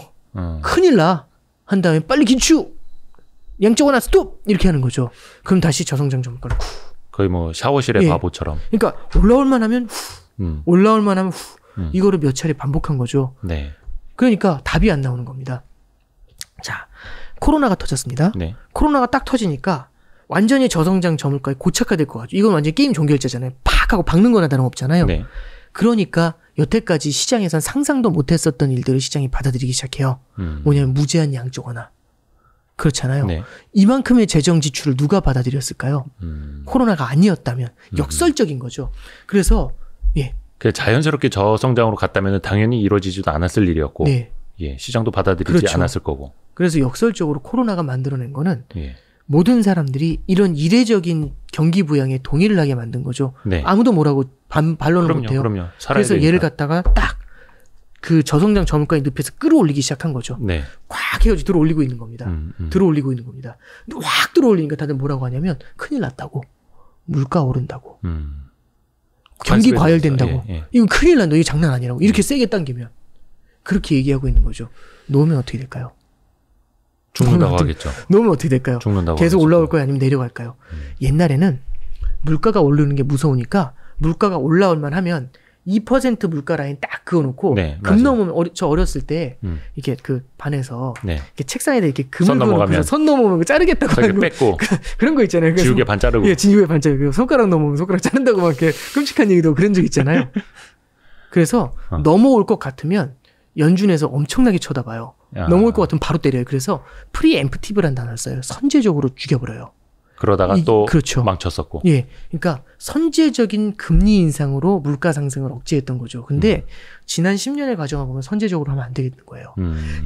큰일 나. 한 다음에 빨리 긴축. 양적 완화 스톱. 이렇게 하는 거죠. 그럼 다시 저성장 저물가를 거의 뭐 샤워실의 바보처럼. 그러니까 올라올만 하면 올라올만 하면 이거를 몇 차례 반복한 거죠. 네. 그러니까 답이 안 나오는 겁니다. 자, 코로나가 터졌습니다. 네. 코로나가 딱 터지니까 완전히 저성장 저물가에 고착화될 것 같죠. 이건 완전히 게임 종결제잖아요. 팍 하고 박는 거나 다름없잖아요. 네. 그러니까 여태까지 시장에선 상상도 못했었던 일들을 시장이 받아들이기 시작해요. 뭐냐면 무제한 양적 완화. 그렇잖아요. 네. 이만큼의 재정 지출을 누가 받아들였을까요? 코로나가 아니었다면 역설적인 거죠. 그래서 그 자연스럽게 저성장으로 갔다면 당연히 이루어지지도 않았을 일이었고 네. 시장도 받아들이지 그렇죠. 않았을 거고. 그래서 역설적으로 코로나가 만들어낸 거는 모든 사람들이 이런 이례적인 경기 부양에 동의를 하게 만든 거죠. 네. 아무도 뭐라고 반론을 못해요. 그럼요. 그래서 되니까. 얘를 갖다가 딱 그 저성장 저물가의 늪에서 끌어올리기 시작한 거죠. 네. 꽉 해가지고 들어올리고 있는 겁니다. 들어올리고 있는 겁니다. 확 들어올리니까 다들 뭐라고 하냐면 큰일 났다고. 물가 오른다고. 경기 과열된다고. 이건 큰일 난다. 이거 장난 아니라고. 이렇게 세게 당기면. 그렇게 얘기하고 있는 거죠. 놓으면 어떻게 될까요? 죽는다고 하겠죠. 놓으면 어떻게 될까요? 죽는다고 계속 하겠죠. 올라올 거예요? 아니면 내려갈까요? 옛날에는 물가가 오르는 게 무서우니까 물가가 올라올만 하면 2% 물가 라인 딱 그어놓고 금 넘으면 저 어렸을 때 이렇게 그 반에서 이렇게 책상에다 이렇게 금을 그어놓고 선 넘으면 자르겠다고 하는 거 뺏고 그런 거 있잖아요. 지우개 반 자르고 지우개 반 자르고 손가락 넘으면 손가락 자른다고 막 이렇게 끔찍한 얘기도 그런 적 있잖아요. 그래서 넘어올 것 같으면 연준에서 엄청나게 쳐다봐요. 넘어올 것 같으면 바로 때려요. 그래서 프리엠프티브라는 단어를 써요. 선제적으로 죽여버려요. 그러다가 또 그렇죠. 망쳤었고. 그러니까 선제적인 금리 인상으로 물가 상승을 억제했던 거죠. 근데 지난 10년의 과정을 보면 선제적으로 하면 안 되겠는 거예요.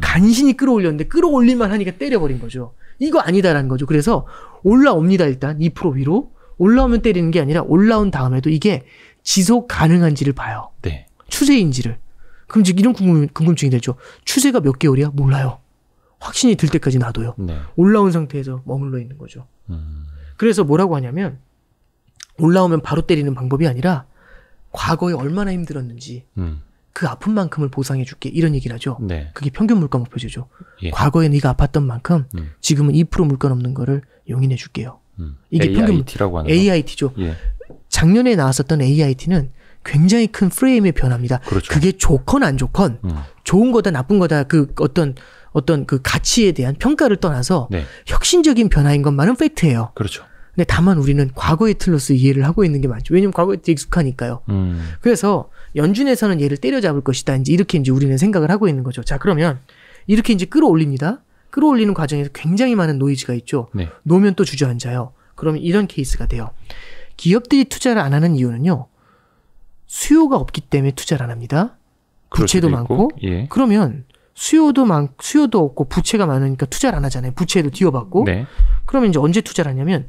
간신히 끌어올렸는데 끌어올릴만 하니까 때려버린 거죠. 이거 아니다라는 거죠. 그래서 올라옵니다. 일단 2% 위로. 올라오면 때리는 게 아니라 올라온 다음에도 이게 지속 가능한지를 봐요. 네. 추세인지를. 그럼 이제 이런 궁금증이 되죠. 추세가 몇 개월이야? 몰라요. 확신이 들 때까지 놔둬요. 네. 올라온 상태에서 머물러 있는 거죠. 그래서 뭐라고 하냐면 올라오면 바로 때리는 방법이 아니라 과거에 얼마나 힘들었는지 그 아픈 만큼을 보상해 줄게 이런 얘기를 하죠. 네. 그게 평균 물가 목표제죠. 예. 네가 아팠던 만큼 지금은 2% 물가 넘는 거를 용인해 줄게요. 이게 AIT라고 하는 AIT죠. 예. 작년에 나왔었던 AIT는 굉장히 큰 프레임의 변화입니다. 그렇죠. 그게 좋건 안 좋건 좋은 거다 나쁜 거다 그 어떤 그 가치에 대한 평가를 떠나서 혁신적인 변화인 것만은 팩트예요. 그렇죠. 근데 다만 우리는 과거의 틀로서 이해를 하고 있는 게 많죠. 왜냐면 과거에 익숙하니까요. 그래서 연준에서는 얘를 때려잡을 것이다. 이렇게 우리는 생각을 하고 있는 거죠. 자, 그러면 이렇게 끌어올립니다. 끌어올리는 과정에서 굉장히 많은 노이즈가 있죠. 네. 놓으면 또 주저앉아요. 그러면 이런 케이스가 돼요. 기업들이 투자를 안 하는 이유는요. 수요가 없기 때문에 투자를 안 합니다. 부채도 많고. 예. 그러면 수요도 없고 부채가 많으니까 투자를 안 하잖아요. 부채도 뒤어받고. 네. 그러면 이제 언제 투자를 하냐면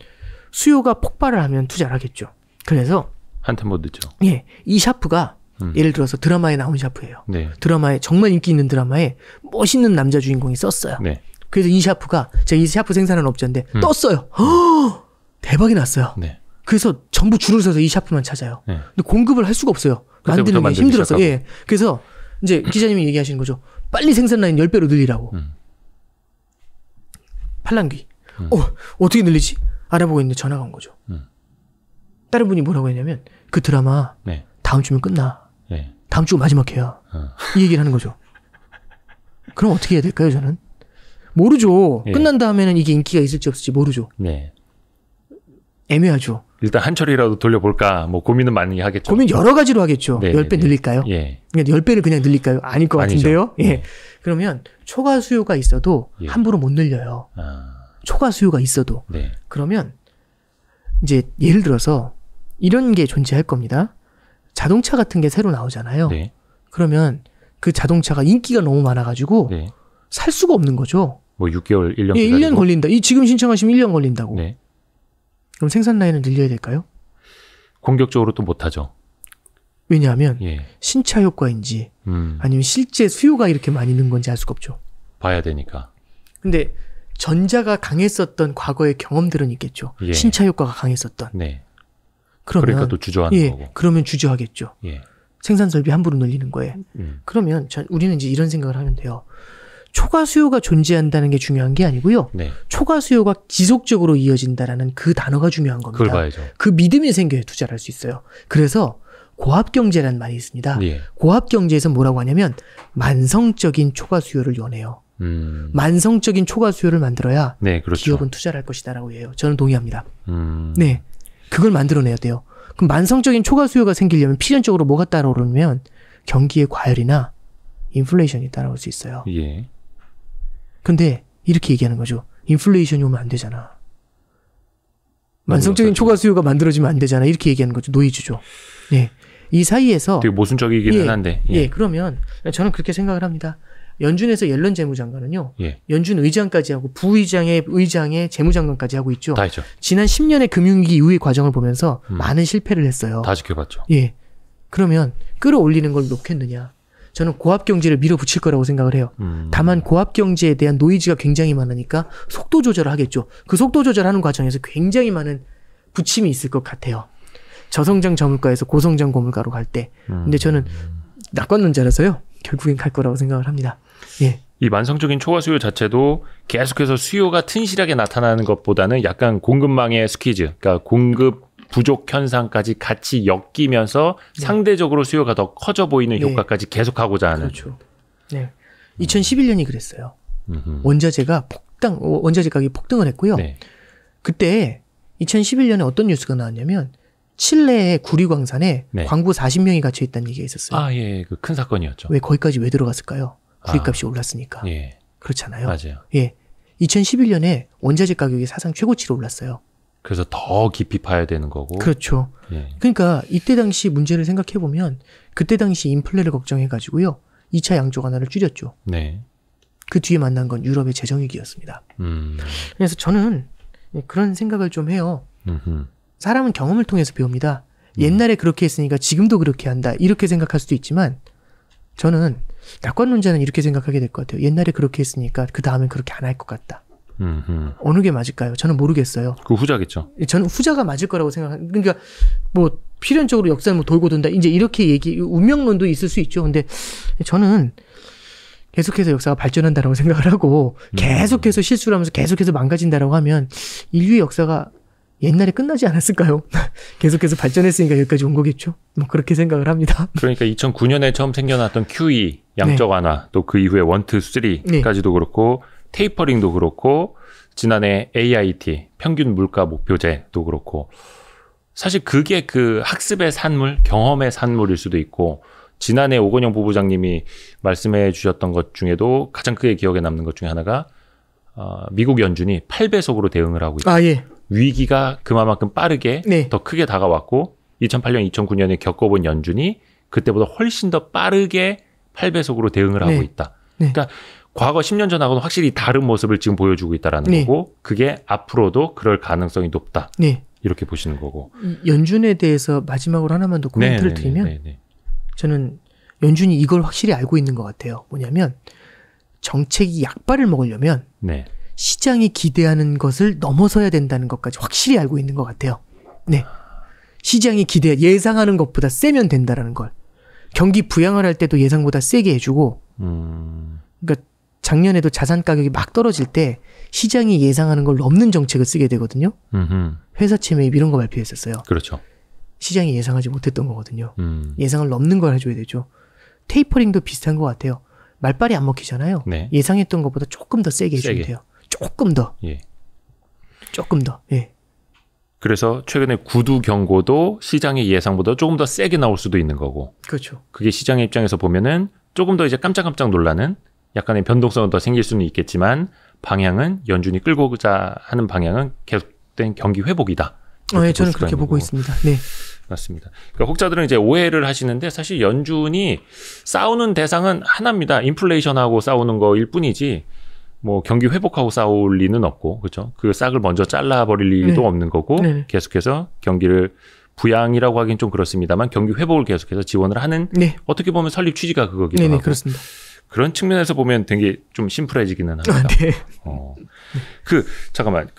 수요가 폭발을 하면 투자를 하겠죠. 그래서 한템 못 늦죠. 예, 이 샤프가 예를 들어서 드라마에 나온 샤프예요. 네. 드라마에 정말 인기 있는 드라마에 멋있는 남자 주인공이 썼어요. 네. 그래서 이 샤프가 제가 이 샤프 생산하는 업자인데 떴어요. 대박이 났어요. 네. 그래서 전부 줄을 서서 이 샤프만 찾아요. 네. 근데 공급을 할 수가 없어요. 만드는 게 힘들어서. 예. 그래서 이제 기자님이 얘기하시는 거죠. 빨리 생산 라인 10배로 늘리라고. 팔랑귀. 어떻게 늘리지? 알아보고 있는데 전화가 온 거죠. 다른 분이 뭐라고 했냐면 그 드라마 네. 다음 주면 끝나. 네. 다음 주가 마지막 회야. 이 얘기를 하는 거죠. 그럼 어떻게 해야 될까요, 저는? 모르죠. 예. 끝난 다음에는 이게 인기가 있을지 없을지 모르죠. 네. 애매하죠. 일단 한 철이라도 돌려볼까 뭐 고민은 많이 하겠죠. 고민 여러 가지로 하겠죠. 네, 10배 네, 늘릴까요? 예. 그러니까 10배를 그냥 늘릴까요? 아닐 것 아니죠. 같은데요. 예. 네. 그러면 초과 수요가 있어도 예. 함부로 못 늘려요. 초과 수요가 있어도. 네. 그러면 이제 예를 들어서 이런 게 존재할 겁니다. 자동차 같은 게 새로 나오잖아요. 네. 그러면 그 자동차가 인기가 너무 많아가지고 네. 살 수가 없는 거죠. 뭐 6개월, 1년 예, 1년 걸린다. 지금 신청하시면 1년 걸린다고. 네. 그럼 생산 라인을 늘려야 될까요? 공격적으로 또 못하죠. 왜냐하면 예. 신차 효과인지 아니면 실제 수요가 이렇게 많이 는 건지 알 수가 없죠. 봐야 되니까. 근데 전자가 강했었던 과거의 경험들은 있겠죠. 예. 신차 효과가 강했었던. 네. 그러면 그러니까 또 주저하는 예, 거고. 그러면 주저하겠죠. 예. 생산 설비 함부로 늘리는 거에. 그러면 우리는 이제 이런 생각을 하면 돼요. 초과 수요가 존재한다는 게 중요한 게 아니고요. 네. 초과 수요가 지속적으로 이어진다라는 그 단어가 중요한 겁니다. 그걸 봐야죠. 그 믿음이 생겨야 투자를 할 수 있어요. 그래서 고압경제라는 말이 있습니다. 예. 고압경제에서 뭐라고 하냐면 만성적인 초과 수요를 원해요. 만성적인 초과 수요를 만들어야 네, 그렇죠. 기업은 투자를 할 것이다라고 해요. 저는 동의합니다. 네, 그걸 만들어내야 돼요. 그럼 만성적인 초과 수요가 생기려면 필연적으로 뭐가 따라오르면 경기의 과열이나 인플레이션이 따라올 수 있어요. 예. 근데 이렇게 얘기하는 거죠. 인플레이션이 오면 안 되잖아. 만성적인 초과 수요가 만들어지면 안 되잖아. 이렇게 얘기하는 거죠. 노이즈죠. 네. 이 사이에서 되게 모순적이기는 한데. 예, 그러면 저는 그렇게 생각을 합니다. 연준에서 옐런 재무장관은요. 예. 연준 의장까지 하고 부의장의 재무장관까지 하고 있죠. 다 했죠. 지난 10년의 금융위기 이후의 과정을 보면서 많은 실패를 했어요. 다 지켜봤죠. 예. 그러면 끌어올리는 걸 놓겠느냐. 저는 고압경제를 밀어붙일 거라고 생각을 해요. 다만 고압경제에 대한 노이즈가 굉장히 많으니까 속도 조절을 하겠죠. 그 속도 조절하는 과정에서 굉장히 많은 부침이 있을 것 같아요. 저성장 저물가에서 고성장 고물가로 갈 때. 근데 저는 낙관론자라서요. 결국엔 갈 거라고 생각을 합니다. 예. 이 만성적인 초과 수요 자체도 계속해서 수요가 튼실하게 나타나는 것보다는 약간 공급망의 스퀴즈, 그러니까 공급 부족 현상까지 같이 엮이면서 상대적으로 수요가 더 커져 보이는 효과까지 계속하고자 하는. 그렇죠. 네. 2011년이 그랬어요. 원자재 가격이 폭등을 했고요. 네. 그때 2011년에 어떤 뉴스가 나왔냐면 칠레의 구리광산에 광부 40명이 갇혀 있다는 얘기가 있었어요. 아, 예. 그 큰 사건이었죠. 거기까지 왜 들어갔을까요? 구리값이 올랐으니까. 예. 그렇잖아요. 맞아요. 예. 2011년에 원자재 가격이 사상 최고치로 올랐어요. 그래서 더 깊이 파야 되는 거고. 그렇죠. 예. 그러니까 이때 당시 문제를 생각해 보면 그때 당시 인플레를 걱정해 가지고요. 2차 양조 완화를 줄였죠. 네. 그 뒤에 만난 건 유럽의 재정위기였습니다. 그래서 저는 그런 생각을 좀 해요. 사람은 경험을 통해서 배웁니다. 옛날에 그렇게 했으니까 지금도 그렇게 한다. 이렇게 생각할 수도 있지만 저는 낙관론자는 이렇게 생각하게 될 것 같아요. 옛날에 그렇게 했으니까 그 다음엔 그렇게 안 할 것 같다. 어느 게 맞을까요? 저는 모르겠어요. 그 후자겠죠. 저는 후자가 맞을 거라고 생각합니다. 그러니까 뭐 필연적으로 역사를 뭐 돌고 돈다. 이제 이렇게 운명론도 있을 수 있죠. 근데 저는 계속해서 역사가 발전한다라고 생각을 하고 계속해서 실수를 하면서 계속해서 망가진다라고 하면 인류의 역사가 옛날에 끝나지 않았을까요? 계속해서 발전했으니까 여기까지 온 거겠죠. 뭐 그렇게 생각을 합니다. 그러니까 2009년에 처음 생겨났던 QE 양적 완화, 또 그 이후에 1, 2, 3까지도 그렇고 테이퍼링도 그렇고 지난해 AIT 평균 물가 목표제도 그렇고 사실 그게 그 학습의 산물, 경험의 산물일 수도 있고 지난해 오건영 부부장님이 말씀해 주셨던 것 중에도 가장 크게 기억에 남는 것 중에 하나가 미국 연준이 8배속으로 대응을 하고 있다. 예. 위기가 그만큼 빠르게 더 크게 다가왔고 2008년, 2009년에 겪어본 연준이 그때보다 훨씬 더 빠르게 8배속으로 대응을 하고 있다. 그러니까 과거 10년 전하고는 확실히 다른 모습을 지금 보여주고 있다라는 거고 그게 앞으로도 그럴 가능성이 높다. 이렇게 보시는 거고. 연준에 대해서 마지막으로 하나만 더 코멘트를 드리면 저는 연준이 이걸 확실히 알고 있는 것 같아요. 뭐냐면 정책이 약발을 먹으려면 시장이 기대하는 것을 넘어서야 된다는 것까지 확실히 알고 있는 것 같아요. 시장이 예상하는 것보다 세면 된다라는 걸. 경기 부양을 할 때도 예상보다 세게 해주고 그러니까 작년에도 자산 가격이 막 떨어질 때 시장이 예상하는 걸 넘는 정책을 쓰게 되거든요. 회사채 매입 이런 거 발표했었어요. 그렇죠. 시장이 예상하지 못했던 거거든요. 예상을 넘는 걸 해줘야 되죠. 테이퍼링도 비슷한 것 같아요. 말빨이 안 먹히잖아요. 네. 예상했던 것보다 조금 더 세게 해주면 돼요. 조금 더. 예. 조금 더. 예. 그래서 최근에 구두 경고도 시장의 예상보다 조금 더 세게 나올 수도 있는 거고. 그렇죠. 그게 시장의 입장에서 보면은 조금 더 이제 깜짝깜짝 놀라는 약간의 변동성은 더 생길 수는 있겠지만 방향은 연준이 끌고자 하는 방향은 계속된 경기 회복이다. 네, 저는 그렇게 보고 있습니다. 네. 맞습니다. 그러니까 혹자들은 이제 오해를 하시는데 사실 연준이 싸우는 대상은 하나입니다. 인플레이션하고 싸우는 거일 뿐이지 뭐 경기 회복하고 싸울 리는 없고 그렇죠. 그 싹을 먼저 잘라버릴 리도 네. 없는 거고 네. 계속해서 경기를 부양이라고 하긴 좀 그렇습니다만 경기 회복을 계속해서 지원을 하는 네. 어떻게 보면 설립 취지가 그거기도 네네, 하고 그렇습니다. 그런 측면에서 보면 되게 좀 심플해지기는 합니다. 네. 잠깐만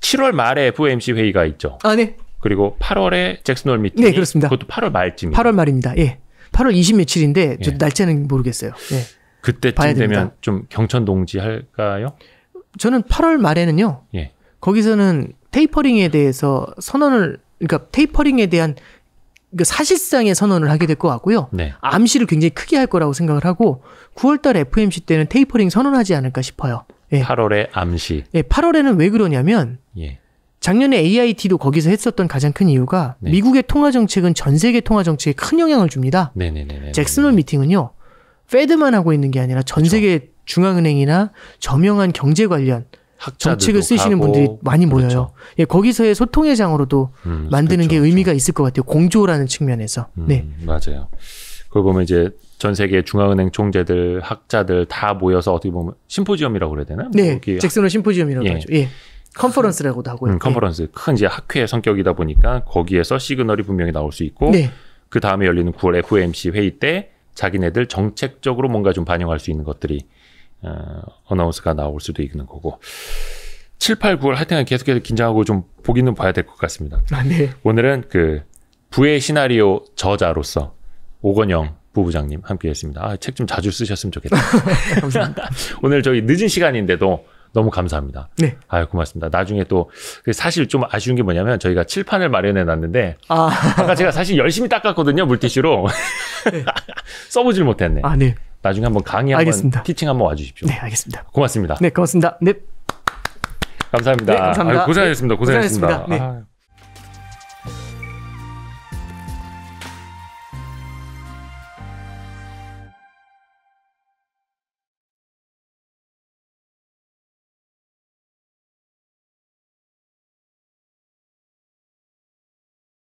7월 말에 FOMC 회의가 있죠. 네. 그리고 8월에 잭슨 홀 미팅이 네, 그렇습니다. 그것도 8월 말쯤. 8월 말입니다. 예. 8월 20 며칠인데 저 예. 날짜는 모르겠어요. 예. 그때쯤 되면 좀 경천동지 할까요? 저는 8월 말에는요. 예. 거기서는 테이퍼링에 대해서 그러니까 테이퍼링에 대한 사실상의 선언을 하게 될 것 같고요. 네. 암시를 굉장히 크게 할 거라고 생각을 하고 9월달 FOMC 때는 테이퍼링 선언하지 않을까 싶어요. 예. 8월에 암시. 예, 8월에는 왜 그러냐면 예. 작년에 AIT도 거기서 했었던 가장 큰 이유가 네. 미국의 통화 정책은 전 세계 통화 정책에 큰 영향을 줍니다. 네네네. 잭슨 홀 미팅은요. 페드만 하고 있는 게 아니라 전 세계 중앙은행이나 저명한 경제 관련 정책을 쓰시는 분들이 많이 모여요. 그렇죠. 예, 거기서의 소통의 장으로 만드는 그렇죠, 게 의미가 있을 것 같아요. 공조라는 측면에서. 네. 맞아요. 그걸 보면 이제 전 세계 중앙은행 총재들, 학자들 다 모여서 어떻게 보면 심포지엄이라고 그래야 되나? 네. 잭슨 홀 심포지엄이라고 하죠. 예. 컨퍼런스라고도 하고요. 컨퍼런스. 큰 이제 학회 성격이다 보니까 거기에서 시그널이 분명히 나올 수 있고 네. 그 다음에 열리는 9월 FOMC 회의 때 자기네들 정책적으로 뭔가 좀 반영할 수 있는 것들이 어나운스가 나올 수도 있는 거고 7, 8, 9월 하여튼 계속해서 긴장하고 좀 보기는 봐야 될 것 같습니다. 네. 오늘은 그 부의 시나리오 저자로서 오건영 부부장님 함께했습니다. 책 좀 자주 쓰셨으면 좋겠다. 감사합니다. 오늘 저희 늦은 시간인데도 너무 감사합니다. 네. 고맙습니다. 나중에 또 사실 좀 아쉬운 게 뭐냐면 저희가 칠판을 마련해 놨는데 아까 제가 사실 열심히 닦았거든요. 물티슈로. 네. 써보질 못했네. 네. 나중에 한번 강의 한번 티칭 한번 와주십시오. 네, 알겠습니다. 고맙습니다. 네, 고맙습니다. 네. 감사합니다. 네, 감사합니다. 고생하셨습니다. 고생하셨습니다. 네.